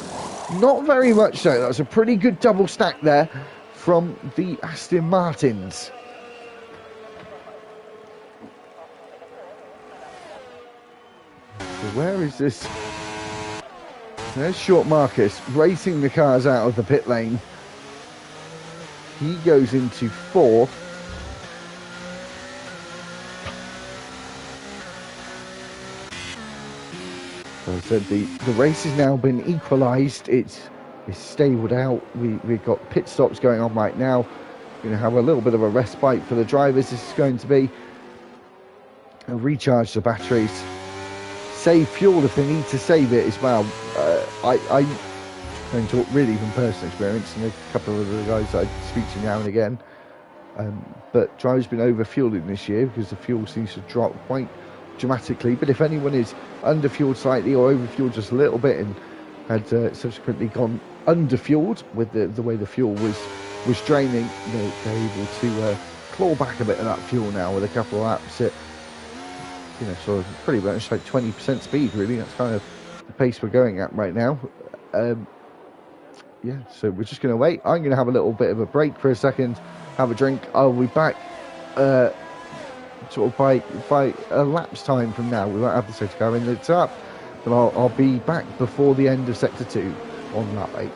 Not very much so. That was a pretty good double stack there from the Aston Martins. So where is this? There's Short Marcus racing the cars out of the pit lane. He goes into fourth. So I said the race has now been equalised. It's stabled out. We've got pit stops going on right now. We're going to have a little bit of a respite for the drivers. This is going to be recharge the batteries, save fuel if they need to save it as well. I don't talk really from personal experience, and a couple of the guys I speak to now and again. But drivers been over-fueling this year because the fuel seems to drop quite dramatically. But if anyone is under-fueled slightly or over-fueled just a little bit and had subsequently gone under-fueled with the way the fuel was draining, they're able to claw back a bit of that fuel now with a couple of laps at, sort of pretty much like 20% speed, really. That's kind of the pace we're going at right now. Yeah, so we're just going to wait. I'm going to have a little bit of a break for a second, have a drink. I'll be back sort of by a lap's time from now. We won't have the safety car in the top, but I'll be back before the end of Sector 2 on lap 8.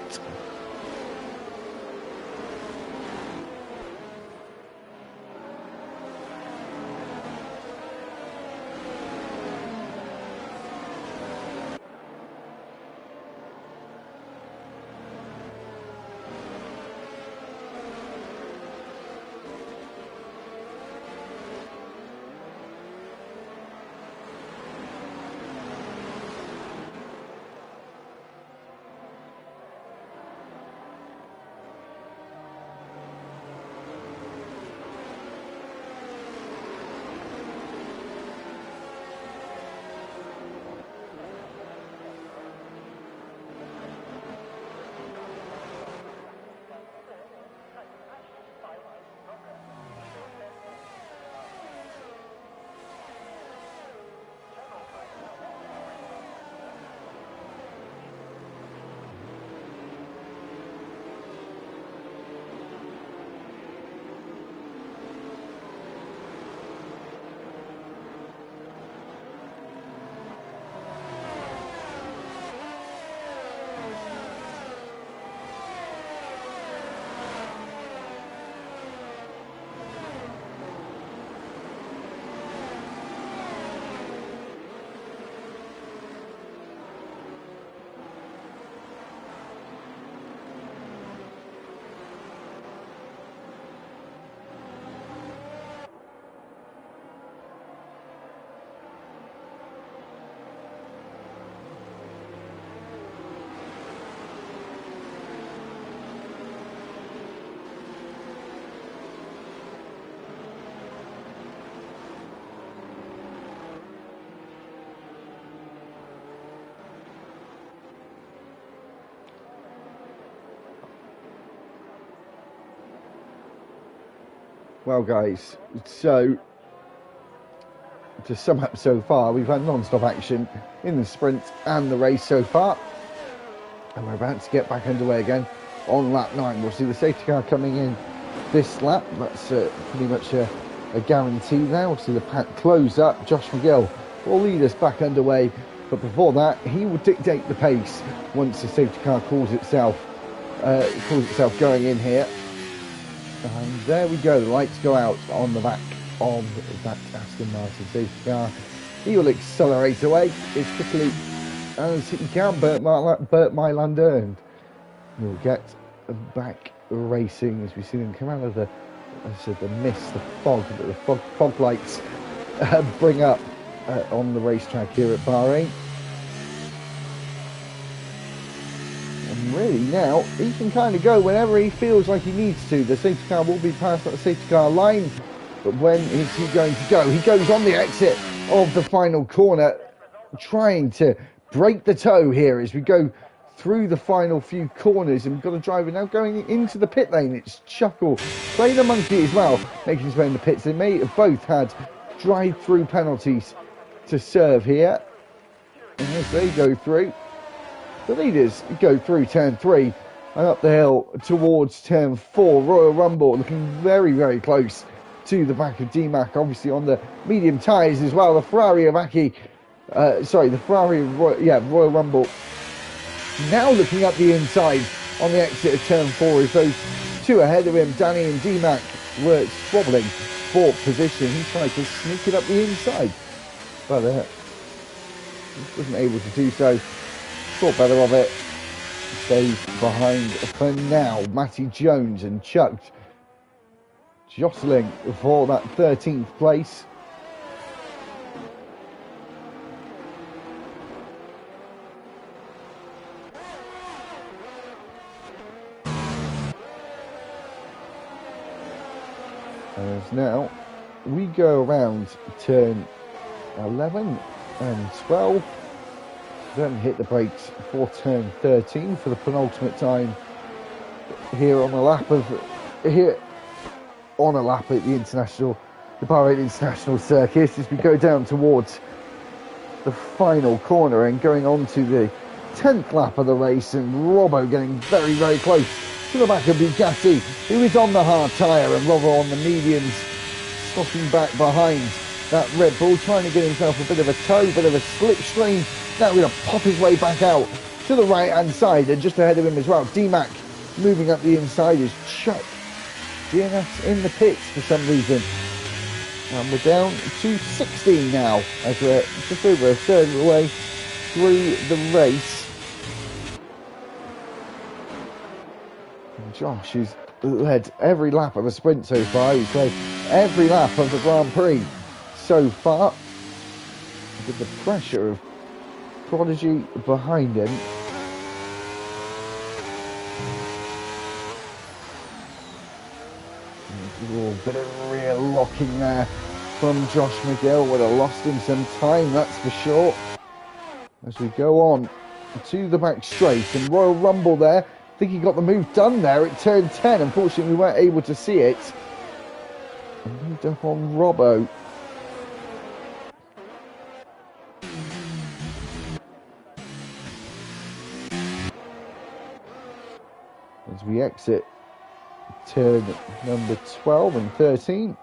Well, guys, so to sum up so far, we've had non-stop action in the sprint and the race so far, and we're about to get back underway again on lap 9. We'll see the safety car coming in this lap. That's pretty much a guarantee now. We'll see the pack close up. Josh McGill will lead us back underway, but before that, he will dictate the pace once the safety car calls itself going in here. And there we go, the lights go out on the back of that Aston Martin safety car. He will accelerate away as quickly as he can. Bert Mylander, and we'll get back racing as we see them come out of the mist, the fog that the fog lights bring up on the racetrack here at Bahrain. And really now, he can kind of go whenever he feels like he needs to. The safety car will be past that safety car line, but when is he going to go? He goes on the exit of the final corner, trying to break the toe here as we go through the final few corners, and we've got a driver now going into the pit lane. It's Chuckle playing the monkey as well, making his way in the pits. They may have both had drive-through penalties to serve here, and as they go through, The leaders go through turn 3 and up the hill towards turn 4. Royal Rumble looking very, very close to the back of D-Mac, obviously on the medium tyres as well. The Ferrari of Royal Rumble now looking up the inside on the exit of turn 4 as those two ahead of him, Danny and D-Mac, were squabbling for position. He tried to sneak it up the inside, but wasn't able to do so. Thought better of it. Stays behind for now. Matty Jones and Chuck jostling for that 13th place. As now we go around turn 11 and 12, then hit the brakes for turn 13 for the penultimate time here on a lap at the Bahrain International Circuit, as we go down towards the final corner and going on to the 10th lap of the race, and Robbo getting very, very close to the back of Bugatti, who is on the hard tyre, and Robbo on the mediums, stopping back behind that Red Bull, trying to get himself a bit of a tow, bit of a slipstream. Now we're going to pop his way back out to the right hand side, and just ahead of him as well, D-Mac moving up the inside is Chuck DNS in the pits for some reason. And we're down to 16 now, as we're just over a third of the way through the race. And Josh has led every lap of the sprint so far. He's led every lap of the Grand Prix so far, with the pressure of Prodigy behind him. A bit of rear locking there from Josh McGill. Would have lost him some time, that's for sure. As we go on to the back straight, and Royal Rumble there, I think he got the move done there at turn 10. Unfortunately, we weren't able to see it. And moved up on Robbo. As we exit turn number 12 and 13.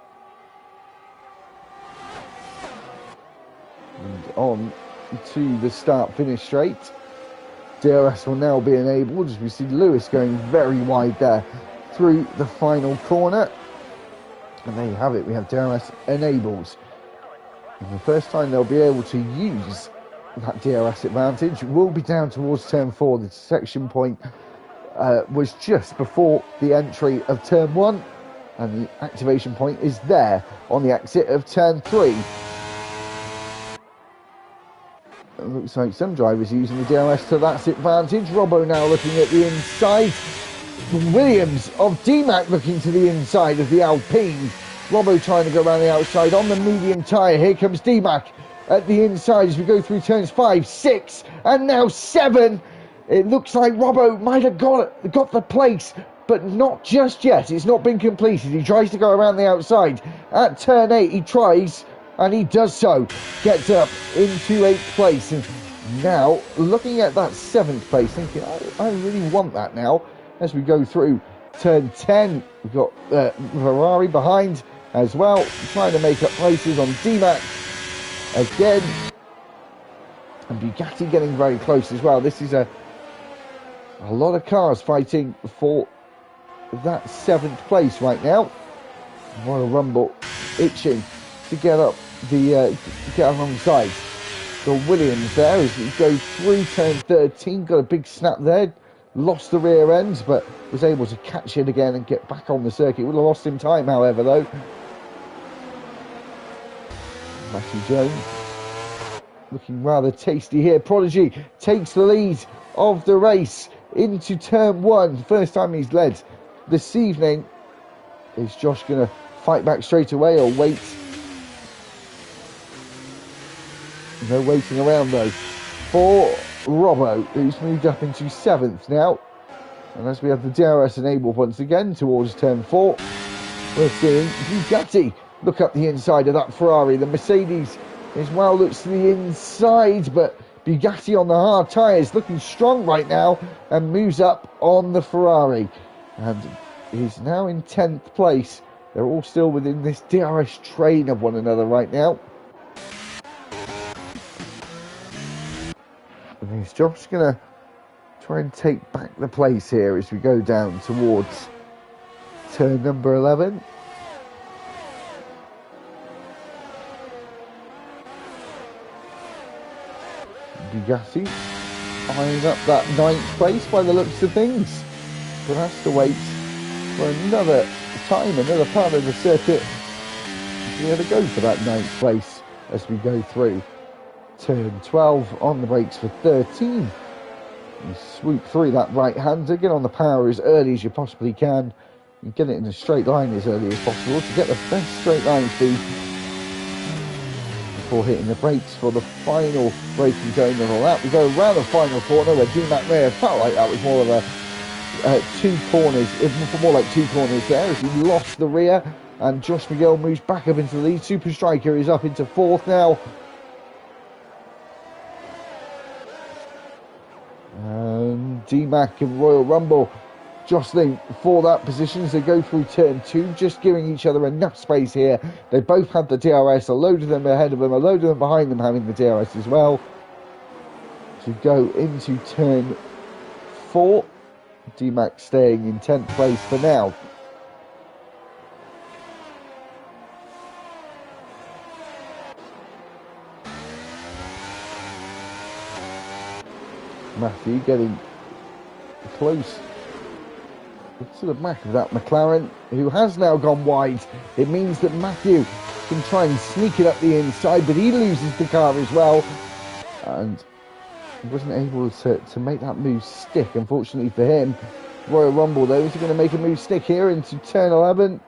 And on to the start-finish straight. DRS will now be enabled, as we see Lewis going very wide there through the final corner. And there you have it, we have DRS enabled. And the first time they'll be able to use that DRS advantage will be down towards turn 4. The section point was just before the entry of turn 1, and the activation point is there on the exit of turn 3. It looks like some drivers using the DRS to that advantage. Robbo now looking at the inside. Williams of D-Mac looking to the inside of the Alpine. Robbo trying to go around the outside on the medium tyre. Here comes D-Mac at the inside as we go through turns 5, 6 and now 7. It looks like Robbo might have got the place, but not just yet. It's not been completed. He tries to go around the outside. At turn 8, he tries, and he does so. Gets up into 8th place. And now, looking at that 7th place, thinking, I really want that now. As we go through turn 10, we've got Ferrari behind as well, trying to make up places on D-Mac again. And Bugatti getting very close as well. This is a lot of cars fighting for that 7th place right now. Royal Rumble itching to get up get alongside the Williams there as we go through turn 13. Got a big snap there, lost the rear ends, but was able to catch it again and get back on the circuit. Would have lost him time, however, though. Matthew Jones looking rather tasty here. Prodigy takes the lead of the race into turn 1. First time he's led this evening. Is Josh going to fight back straight away or wait? No waiting around though for Robbo, who's moved up into 7th now. And as we have the DRS enabled once again towards turn 4, we're seeing Bugatti look up the inside of that Ferrari. The Mercedes as well looks to the inside, but Bugatti on the hard tyres, looking strong right now, and moves up on the Ferrari. And is now in 10th place. They're all still within this DRS train of one another right now. And he's just going to try and take back the place here as we go down towards turn number 11. Bugatti eyeing up that 9th place by the looks of things, but has to wait for another time, another part of the circuit to be able to go for that 9th place as we go through turn 12. On the brakes for 13. You swoop through that right hander, get on the power as early as you possibly can, and get it in a straight line as early as possible to get the best straight line speed before hitting the brakes for the final braking zone and all that. We go around the final corner where D-Mac may have felt like that was more of a two corners there as he lost the rear, and Josh Miguel moves back up into the lead. Super Striker is up into 4th now. And D-Mac and Royal Rumble jostling for that position as they go through turn 2, just giving each other enough space here. They both have the DRS, a load of them ahead of them, a load of them behind them having the DRS as well. To go into turn 4, D-Mac staying in 10th place for now. Matthew getting close to the back of that McLaren, who has now gone wide. It means that Matthew can try and sneak it up the inside, but he loses the car as well, and wasn't able to make that move stick, unfortunately for him. Royal Rumble, though, is going to make a move stick here into turn 11.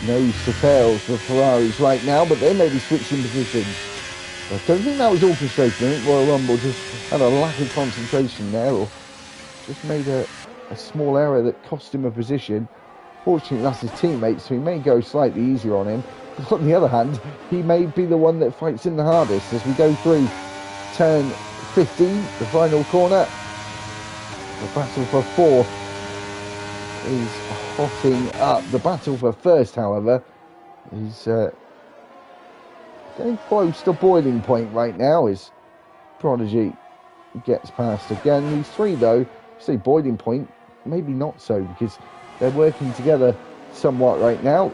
Nose to tails for Ferraris right now, but they may be switching positions. I don't think that was orchestrated. I think Royal Rumble just had a lack of concentration there, or just made a small error that cost him a position. Fortunately, that's his teammate, so he may go slightly easier on him. But on the other hand, he may be the one that fights in the hardest as we go through turn 15, the final corner. The battle for 4th is hotting up. The battle for 1st, however, is getting close to boiling point right now as Prodigy gets past again. These 3, though, say boiling point, maybe not so, because they're working together somewhat right now.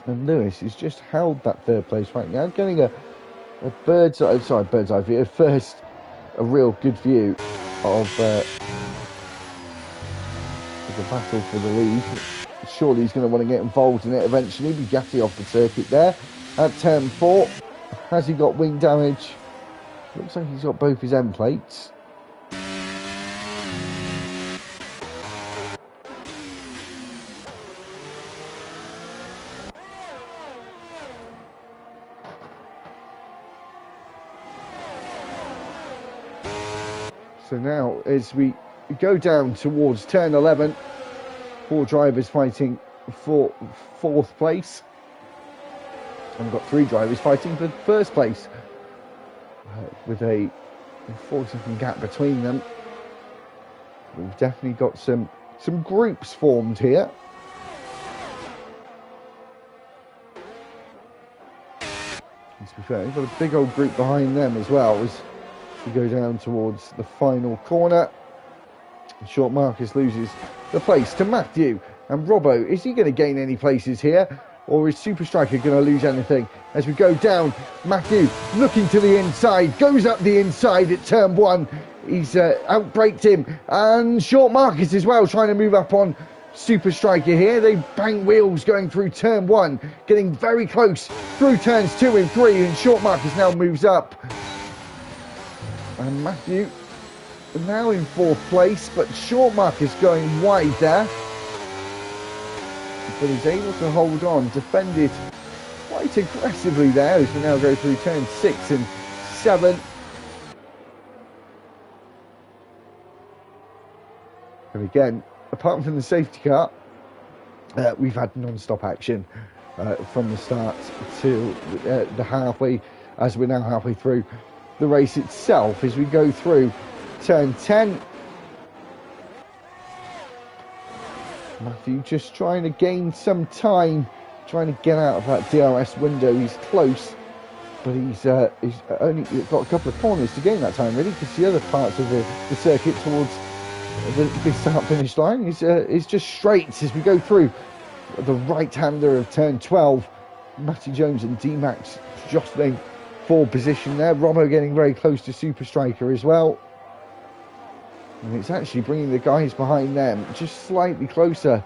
And Lewis has just held that 3rd place right now, getting a bird's eye view. First, a real good view of the battle for the lead. Surely he's going to want to get involved in it eventually. Bugatti off the circuit there. At turn 4, has he got wing damage? Looks like he's got both his end plates. So now, as we go down towards turn 11, 4 drivers fighting for 4th place. And we've got 3 drivers fighting for 1st place, with a 4-second gap between them. We've definitely got some groups formed here. To be fair, we've got a big old group behind them as well as we go down towards the final corner. Short Marcus loses the place to Matthew. And Robbo, is he going to gain any places here? Or is Super Striker going to lose anything? As we go down, Matthew looking to the inside, goes up the inside at turn 1. He's outbraked him. And Short Marcus as well, trying to move up on Super Striker here. They bang wheels going through turn 1, getting very close through turns 2 and 3. And Short Marcus now moves up. And Matthew now in 4th place, but Short Marcus going wide there. But he's able to hold on, defended quite aggressively there as we now go through turn 6 and 7. And again, apart from the safety car, we've had non-stop action from the start to the halfway, as we're now halfway through the race itself, as we go through turn 10. Matthew just trying to gain some time, trying to get out of that DRS window. He's close, but he's only got a couple of corners to gain that time, really, because the other parts of the circuit towards the start-finish line is just straight as we go through the right-hander of turn 12. Matty Jones and D-Max jostling for position there. Robbo getting very close to Super Striker as well. And it's actually bringing the guys behind them just slightly closer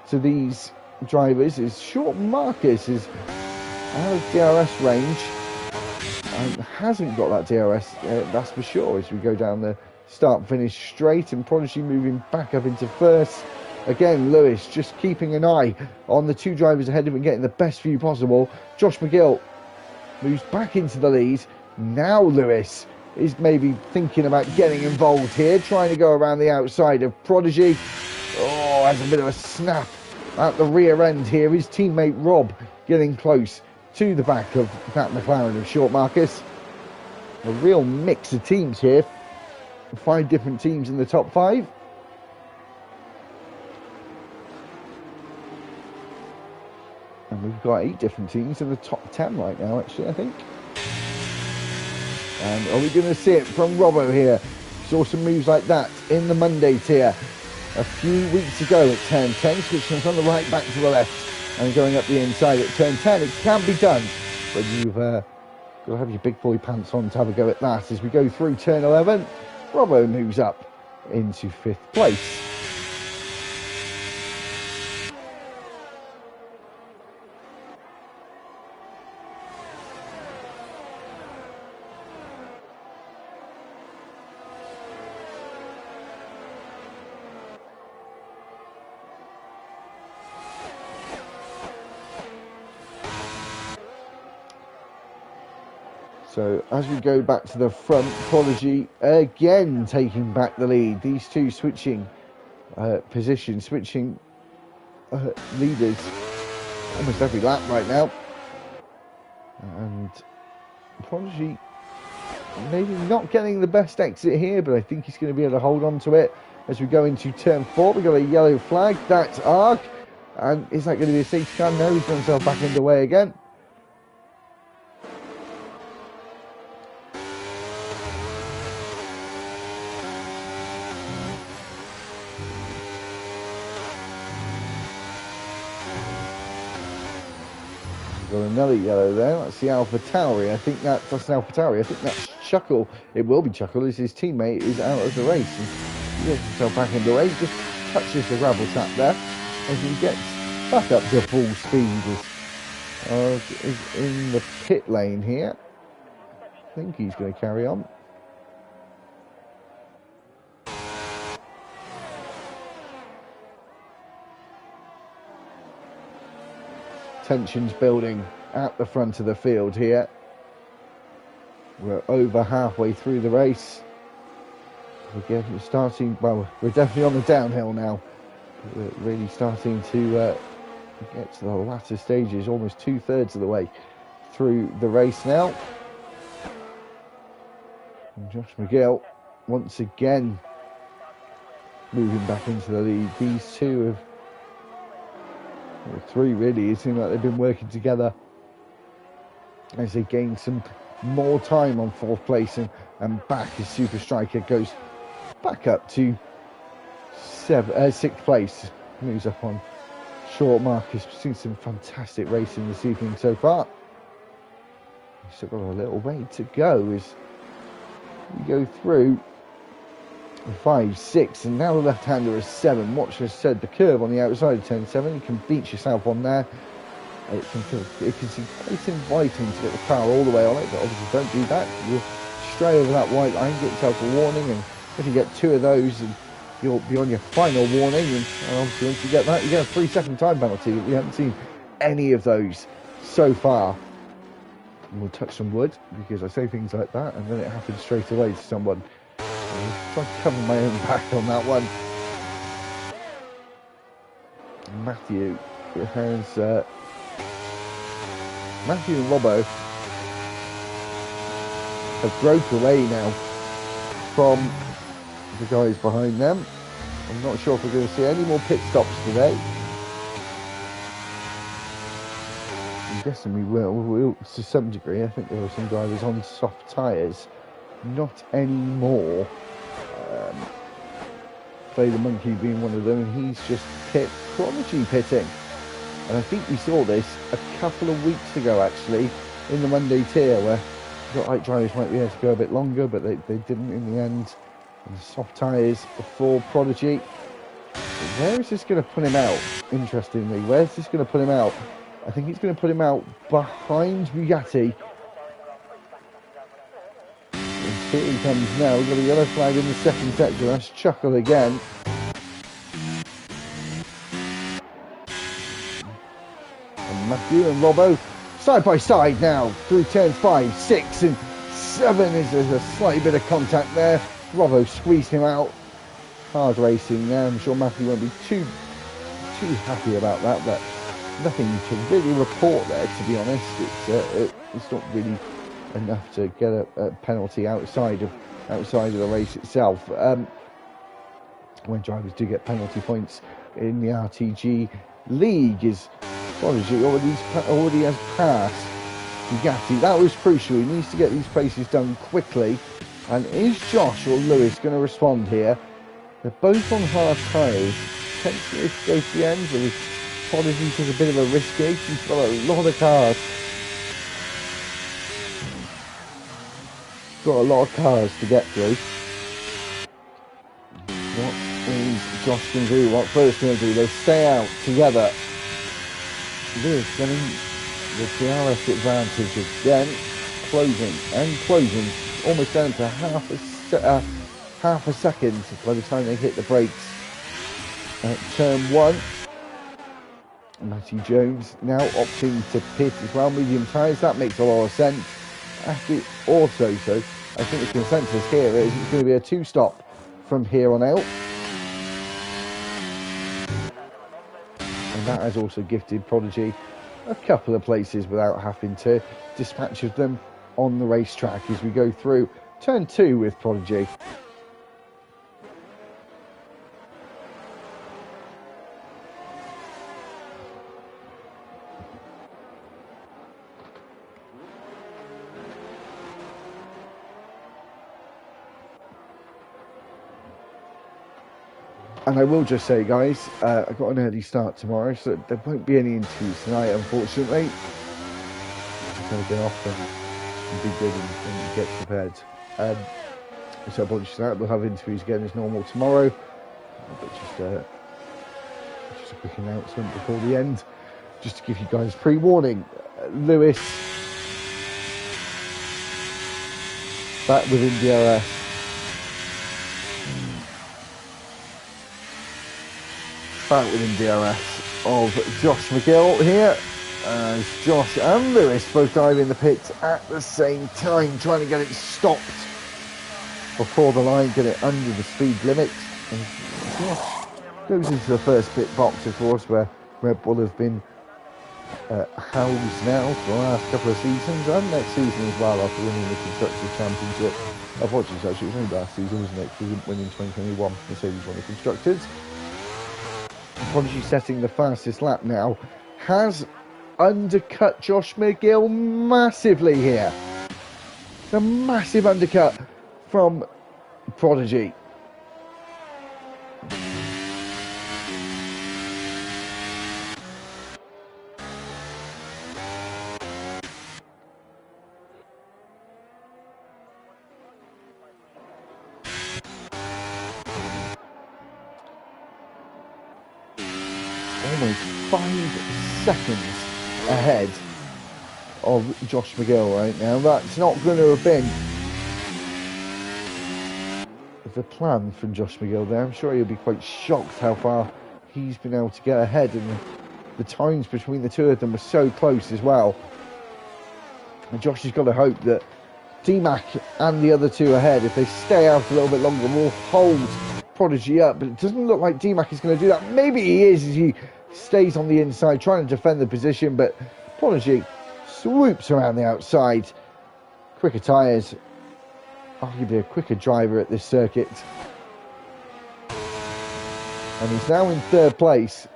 to these drivers. As Short Marcus is out of DRS range and hasn't got that DRS, that's for sure, as we go down the start-finish straight, and Prodigy moving back up into first. Again, Lewis just keeping an eye on the two drivers ahead of him, getting the best view possible. Josh McGill moves back into the lead. Now Lewis is maybe thinking about getting involved here, trying to go around the outside of Prodigy. Oh, has a bit of a snap at the rear end here. His teammate Rob getting close to the back of that McLaren of Short Marcus. A real mix of teams here. 5 different teams in the top 5. And we've got 8 different teams in the top 10 right now, actually, I think. And are we going to see it from Robbo here? Saw some moves like that in the Monday tier a few weeks ago at turn 10, switching from the right back to the left and going up the inside at turn 10. It can be done, but you've got to have your big boy pants on to have a go at that. As we go through turn 11, Robbo moves up into 5th place. So as we go back to the front, Prodigy again taking back the lead. These two switching positions, switching leaders almost every lap right now. And Prodigy maybe not getting the best exit here, but I think he's going to be able to hold on to it as we go into turn 4. We've got a yellow flag. That's Arg. And is that going to be a safety car? No, he's got himself back in the way again. Got another yellow there. That's the Alpha Tauri. I think that's an Alpha Tauri. I think that's Chuckle. It will be Chuckle as his teammate is out of the race. And he gets himself back in the race. Just touches the gravel trap there as he gets back up to full speed. Is in the pit lane here. I think he's going to carry on. Tensions building at the front of the field here. We're over halfway through the race. We're starting, well, we're definitely on the downhill now. We're really starting to get to the latter stages, almost 2/3 of the way through the race now. And Josh McGill once again moving back into the lead. These two have, or 3 really, it seems like they've been working together as they gain some more time on 4th place and back as Super Striker goes back up to 6th place, moves up on Short Marcus. We've seen some fantastic racing this evening so far. We've still got a little way to go as we go through 5, 6, and now the left-hander is 7. Watch, as I said, the curve on the outside of turn 7. You can beat yourself on there. It can seem quite inviting to get the car all the way on it, but obviously don't do that. You'll stray over that white line, get yourself a warning, and if you get 2 of those, and you'll be on your final warning. And obviously, once you get that, you get a 3-second time penalty. We haven't seen any of those so far. And we'll touch some wood because I say things like that, and then it happens straight away to someone. I'll try to cover my own back on that one. Matthew has Matthew and Robbo have broke away now from the guys behind them. I'm not sure if we're going to see any more pit stops today. I'm guessing we will to some degree. I think there were some drivers on soft tyres. Not anymore. Play the Monkey being one of them, and he's just pit Prodigy pitting. And I think we saw this a couple of weeks ago actually in the Monday tier, where got like drivers might be able to go a bit longer, but they didn't in the end. And the soft tyres for Prodigy. Where is this going to put him out? Interestingly, where's this going to put him out? I think it's going to put him out behind Bugatti. And here he comes now. We've got a yellow flag in the second sector. That's Chuckle again. And Matthew and Robbo side by side now through turns 5, 6 and 7. There's a slight bit of contact there. Robbo squeezed him out. Hard racing now. I'm sure Matthew won't be too happy about that, but nothing to really report there, to be honest. It's not really enough to get a penalty outside of the race itself. When drivers do get penalty points in the RTG league, is Prodigy already has passed Bugatti. That was crucial. He needs to get these places done quickly. And is Josh or Lewis going to respond here? They're both on hard tyres. Potentially if they go to the end, but Prodigy took a bit of a risk here. He's got a lot of cars. Got a lot of cars to get through. What is Josh going to do? What first going to do? They stay out together. Lewis getting the DRS advantage again. Closing. Almost down to half a second by the time they hit the brakes at turn 1. Matty Jones now opting to pit as well, medium tyres. That makes a lot of sense. Actually, also, so I think the consensus here is it's going to be a 2-stop from here on out. And that has also gifted Prodigy a couple of places without having to dispatch of them on the racetrack as we go through turn 2 with Prodigy. And I will just say, guys, I've got an early start tomorrow, so there won't be any interviews tonight, unfortunately. I'm going to get off and be good and get prepared. So apologies for that. We'll have interviews again as normal tomorrow. But just a quick announcement before the end, just to give you guys pre-warning. Lewis back within DRS. Back within DRS of Josh McGill here, as Josh and Lewis both dive in the pit at the same time, trying to get it stopped before the line, get it under the speed limit. And Josh goes into the first pit box, of course, where Red Bull have been housed now for the last couple of seasons, and next season as well, after winning the Constructors' Championship. Apologies, actually, it was only last season, wasn't it? Because we didn't win in 2021, Mercedes won the Constructors. Prodigy setting the fastest lap now, has undercut Josh McGill massively here. It's a massive undercut from Prodigy. Almost 5 seconds ahead of Josh McGill right now. That's not going to have been the plan from Josh McGill there. I'm sure he'll be quite shocked how far he's been able to get ahead, and the times between the two of them were so close as well. And Josh has got to hope that D-Mac and the other two ahead, if they stay out a little bit longer, will hold Prodigy up. But it doesn't look like D-Mac is going to do that. Maybe he is, as he stays on the inside trying to defend the position, but Prodigy swoops around the outside. Quicker tyres, arguably a quicker driver at this circuit. And he's now in third place.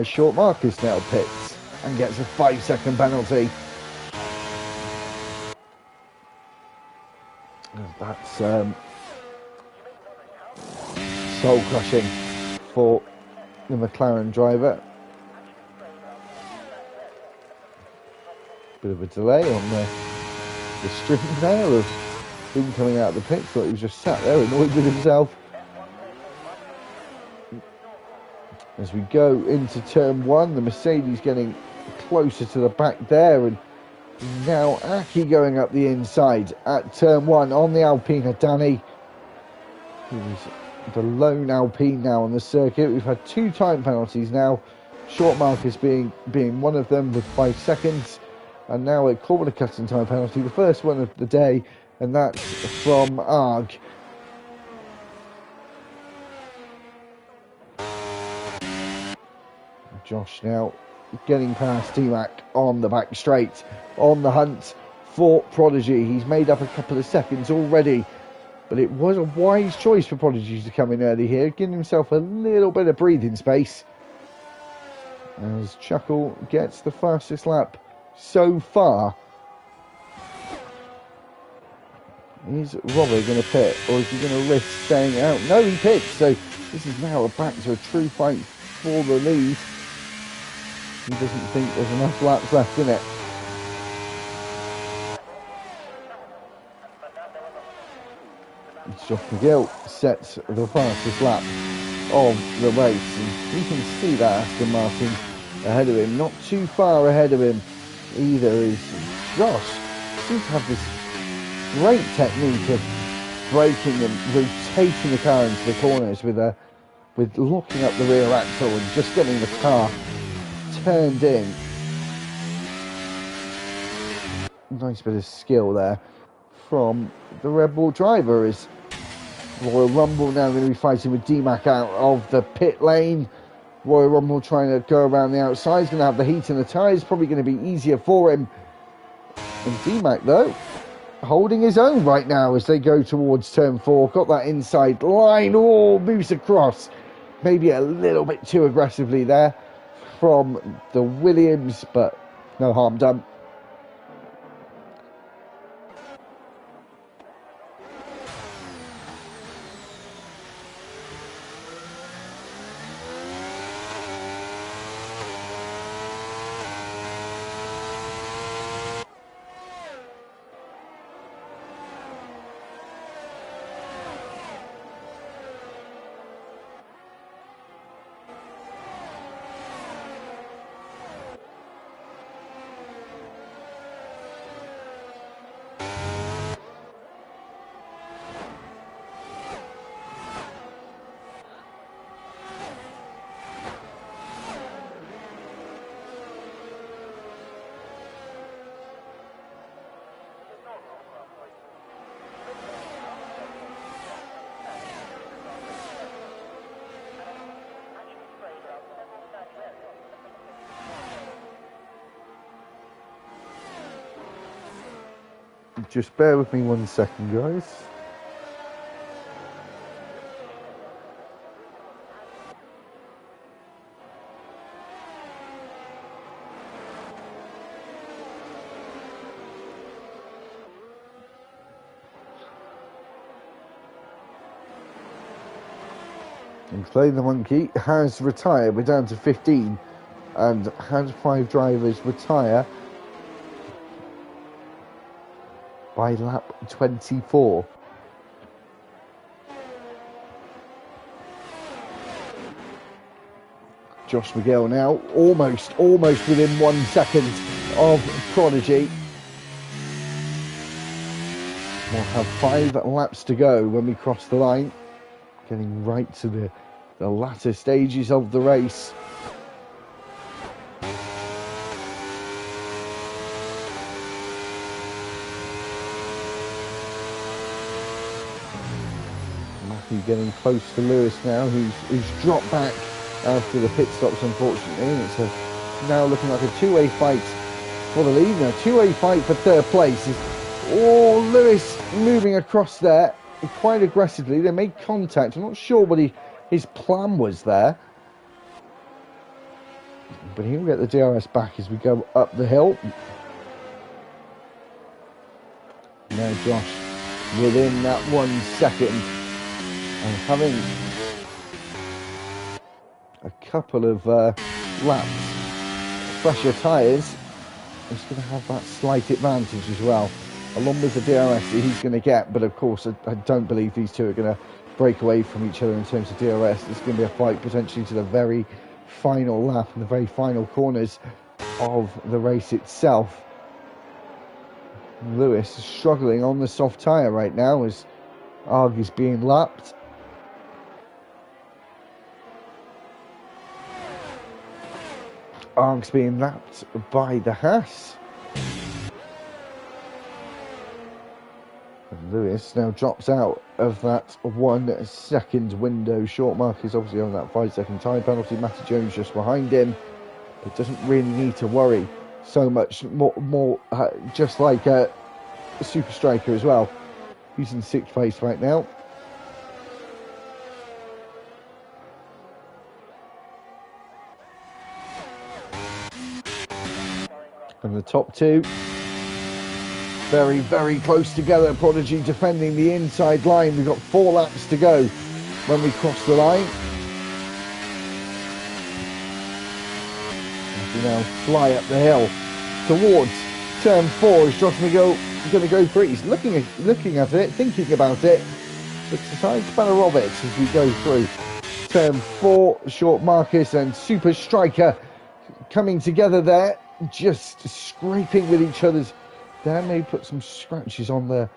Short Marcus now pits and gets a 5-second penalty. That's soul crushing for the McLaren driver. Bit of a delay on the string there of him coming out of the pit. Thought he was just sat there annoyed with himself. As we go into turn one, the Mercedes getting closer to the back there, and now Aki going up the inside at turn one on the Alpina. Danny, who's the lone Alpine now on the circuit. We've had 2 time penalties now, Short Marcus being one of them with 5 seconds, and now a corner cutting time penalty, the first one of the day, and that's from Arg. Josh now getting past T-Mac on the back straight, on the hunt for Prodigy. He's made up a couple of seconds already, but it was a wise choice for Prodigy to come in early here, giving himself a little bit of breathing space, as Chuckle gets the fastest lap so far. Is Robert going to pit, or is he going to risk staying out? No, he pits, so this is now back to a true fight for the lead. He doesn't think there's enough laps left in it. Josh McGill sets the fastest lap of the race, and you can see that Aston Martin ahead of him, not too far ahead of him either. Is Josh seems to have this great technique of braking and rotating the car into the corners with locking up the rear axle and just getting the car turned in. Nice bit of skill there from the Red Bull driver. Is Royal Rumble now going to be fighting with D-Mac out of the pit lane. Royal Rumble trying to go around the outside. He's going to have the heat in the tyres, probably going to be easier for him. And D-Mac though, holding his own right now as they go towards turn 4. Got that inside line. Oh, moves across. Maybe a little bit too aggressively there from the Williams, but no harm done. Just bear with me 1 second, guys. And Clay the Monkey has retired. We're down to 15 and had 5 drivers retire by lap 24. Josh McGill now almost within 1 second of Prodigy. We'll have 5 laps to go when we cross the line, getting right to the latter stages of the race. Matthew getting close to Lewis now, who's dropped back after the pit stops, unfortunately. And it's now looking like a two-way fight for the lead. Now, two-way fight for third place. Oh, Lewis moving across there quite aggressively. They made contact. I'm not sure what his plan was there. But he'll get the DRS back as we go up the hill. Now Josh within that 1 second and having a couple of laps, fresher tyres, he's going to have that slight advantage as well, along with the DRS that he's going to get. But of course, I don't believe these two are going to break away from each other in terms of DRS. It's going to be a fight potentially to the very final lap and the very final corners of the race itself. Lewis is struggling on the soft tyre right now as Arg is being lapped. Arg's being lapped by the Haas. And Lewis now drops out of that 1 second window. Short mark is obviously on that 5 second time penalty. Matty Jones just behind him, but doesn't really need to worry so much more just like a Super Striker as well. He's in 6th place right now. And the top two very, very close together. Prodigy defending the inside line. We've got 4 laps to go when we cross the line. As we now fly up the hill towards turn 4 as Josh McGill is going to go for it. He's looking at it, thinking about it, but decides better of it as we go through turn 4. Short Marcus and Super Striker coming together there, just scraping with each other's. There may put some scratches on the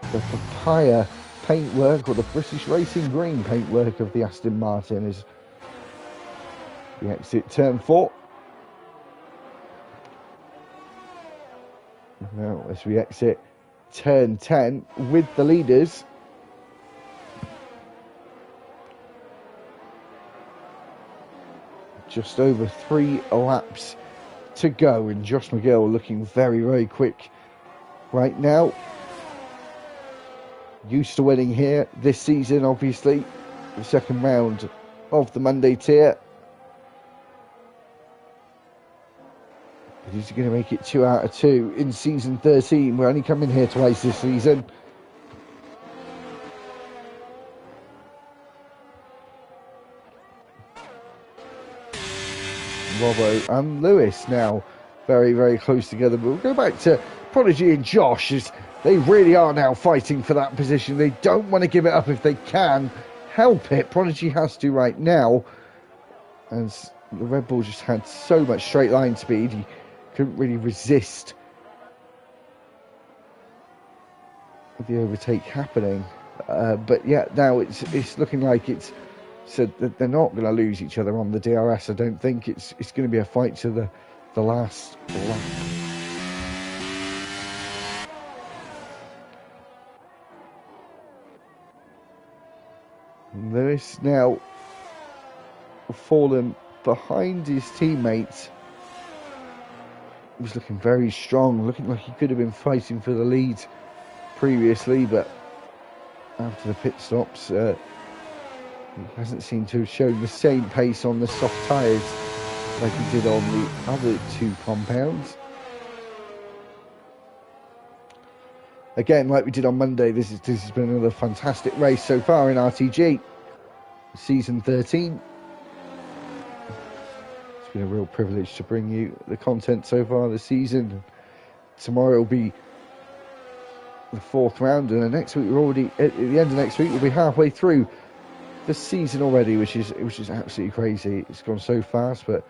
papaya paintwork, or the British Racing Green paintwork of the Aston Martin as we exit turn 4. Now as we exit turn 10 with the leaders. Just over 3 laps to go, and Josh McGill looking very, very quick right now. Used to winning here this season, obviously. The second round of the Monday tier. But he's going to make it 2 out of 2 in season 13. We're only coming here twice this season. Robbo and Lewis now very, very close together. But we'll go back to Prodigy and Josh, as they really are now fighting for that position. They don't want to give it up if they can help it. Prodigy has to right now, as the Red Bull just had so much straight line speed, he couldn't really resist the overtake happening. But yeah, now it's looking like it's, so they're not going to lose each other on the DRS. I don't think it's going to be a fight to the last lap. Lewis now fallen behind his teammates. He was looking very strong, looking like he could have been fighting for the lead previously, but after the pit stops, he hasn't seemed to have shown the same pace on the soft tyres like he did on the other 2 compounds. Again, like we did on Monday, this has been another fantastic race so far in RTG season 13. It's been a real privilege to bring you the content so far this season. Tomorrow will be the 4th round, and next week we're already at the end of next week. We'll be halfway through the season already, which is absolutely crazy. It's gone so fast, but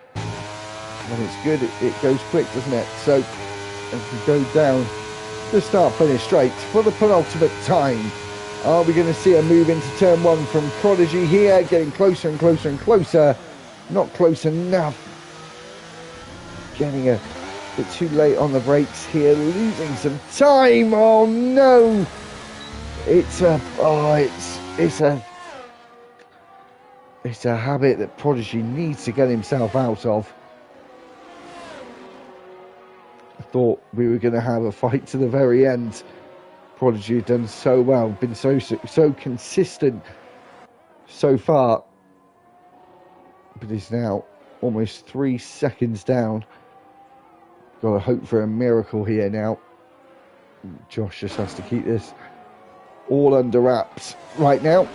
when it's good, it goes quick, doesn't it? So as we go down the start-finish straight for the penultimate time, are we going to see a move into turn 1 from Prodigy here, getting closer and closer and closer? Not close enough. Getting a bit too late on the brakes here, losing some time. Oh no! It's It's a habit that Prodigy needs to get himself out of. I thought we were going to have a fight to the very end. Prodigy had done so well, been so consistent so far, but he's now almost 3 seconds down. Got to hope for a miracle here now. Josh just has to keep this all under wraps right now.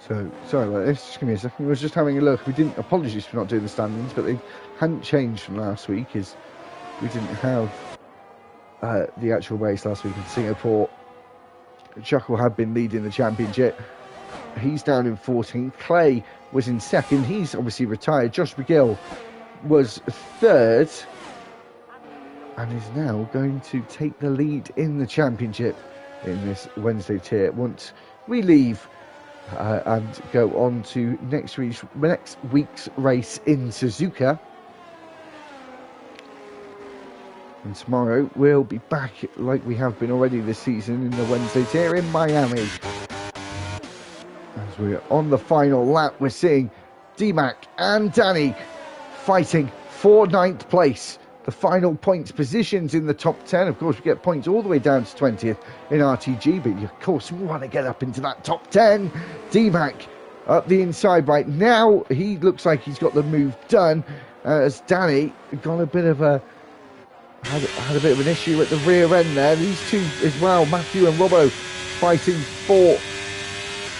So, sorry about this, just give me a second. I was just having a look. Apologies for not doing the standings, but they hadn't changed from last week, as we didn't have the actual race last week in Singapore. Chuckle had been leading the championship. He's down in 14th. Clay was in second. He's obviously retired. Josh McGill was third and is now going to take the lead in the championship in this Wednesday tier once we leave and go on to next week's race in Suzuka. And tomorrow we'll be back like we have been already this season in the Wednesday tier in Miami. As we're on the final lap, we're seeing D-Mac and Danny fighting for 9th place. The final points positions in the top 10. Of course, we get points all the way down to 20th in RTG, but of course, we want to get up into that top 10. D-Mac up the inside right now. He looks like he's got the move done, as Danny got a bit of a had a bit of an issue at the rear end there. These two as well, Matthew and Robbo, fighting for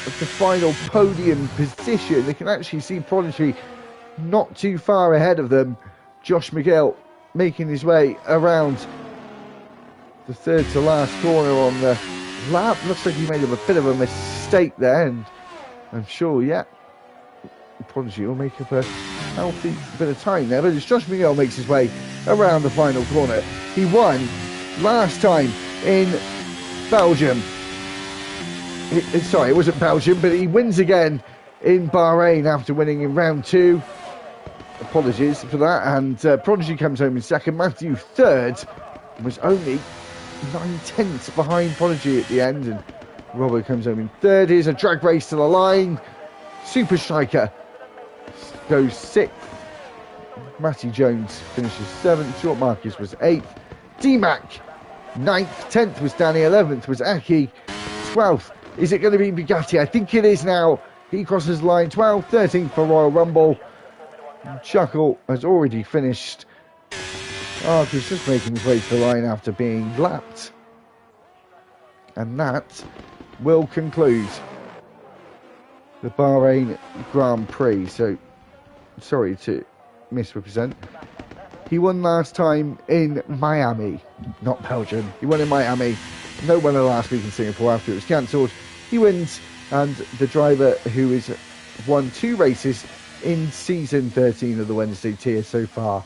the final podium position. They can actually see Prodigy not too far ahead of them. Josh McGill making his way around the third to last corner on the lap. Looks like he made a bit of a mistake there, and I'm sure, yeah, Prodigy will make up a healthy bit of time there. But as Josh McGill makes his way around the final corner, he won last time in Belgium. Sorry, it wasn't Belgium, but he wins again in Bahrain after winning in round 2. Apologies for that. And Prodigy comes home in second. Matthew third, was only 9/10 behind Prodigy at the end, and Robert comes home in third. Here's a drag race to the line. Super Striker goes 6th. Matty Jones finishes 7th. Short Marcus was 8th. D-Mac 9th. 10th was Danny. 11th was Aki. 12th. Is it going to be Bugatti? I think it is now. He crosses the line. 12th. 13th for Royal Rumble. Chuckle has already finished. He's just making his way to the line after being lapped. And that will conclude the Bahrain Grand Prix. So, sorry to misrepresent. He won last time in Miami, not Belgium. He won in Miami. No winner last week in Singapore after it was cancelled. He wins, and the driver who has won 2 races in season 13 of the Wednesday tier so far.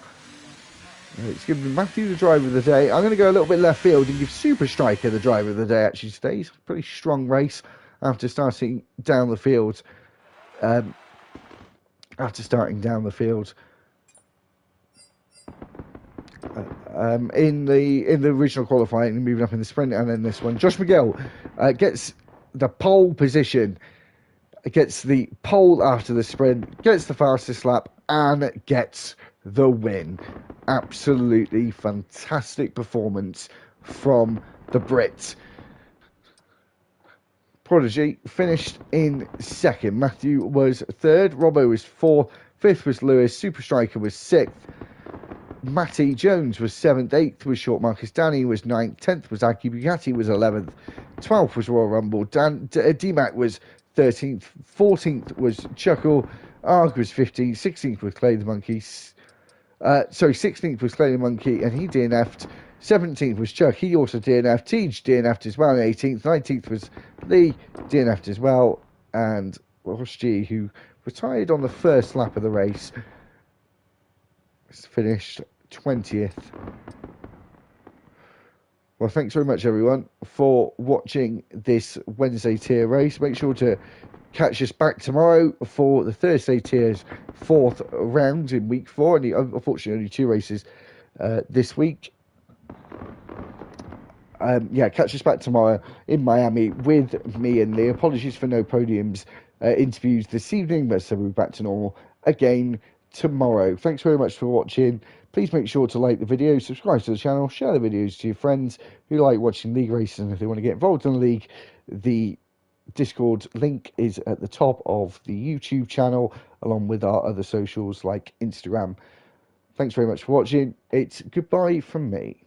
It's given Matthew the driver of the day. I'm going to go a little bit left field and give Super Striker the driver of the day actually today. It's a pretty strong race after starting down the field. In the original qualifying and moving up in the sprint, and then this one, Josh McGill gets the pole position, gets the pole after the sprint, gets the fastest lap, and gets the win. Absolutely fantastic performance from the Brit. Prodigy finished in second. Matthew was third. Robbo was 4th. 5th was Lewis. Super Striker was 6th. Matty Jones was 7th. 8th was Short Marcus. Danny was 9th. 10th was Aki. Bugatti was 11th. 12th was Royal Rumble. D-Mac was 13th. 14th was Chuckle. Arg was 15th. 16th was Clay the Monkey. 16th was Clay the Monkey, and he DNF'd. 17th was Chuck, he also DNF'd. Tej DNF'd as well. 18th, 19th was Lee, DNF'd as well. And Ross G, who retired on the first lap of the race, finished 20th. Well, thanks very much, everyone, for watching this Wednesday tier race. Make sure to catch us back tomorrow for the Thursday tiers 4th round in week 4. And unfortunately, only 2 races this week. Catch us back tomorrow in Miami with me and Lee. Apologies for no podiums interviews this evening, but so we'll be back to normal again tomorrow. Thanks very much for watching. Please make sure to like the video, subscribe to the channel, share the videos to your friends who like watching league races, and if they want to get involved in the league, the Discord link is at the top of the YouTube channel, along with our other socials like Instagram. Thanks very much for watching. It's goodbye from me.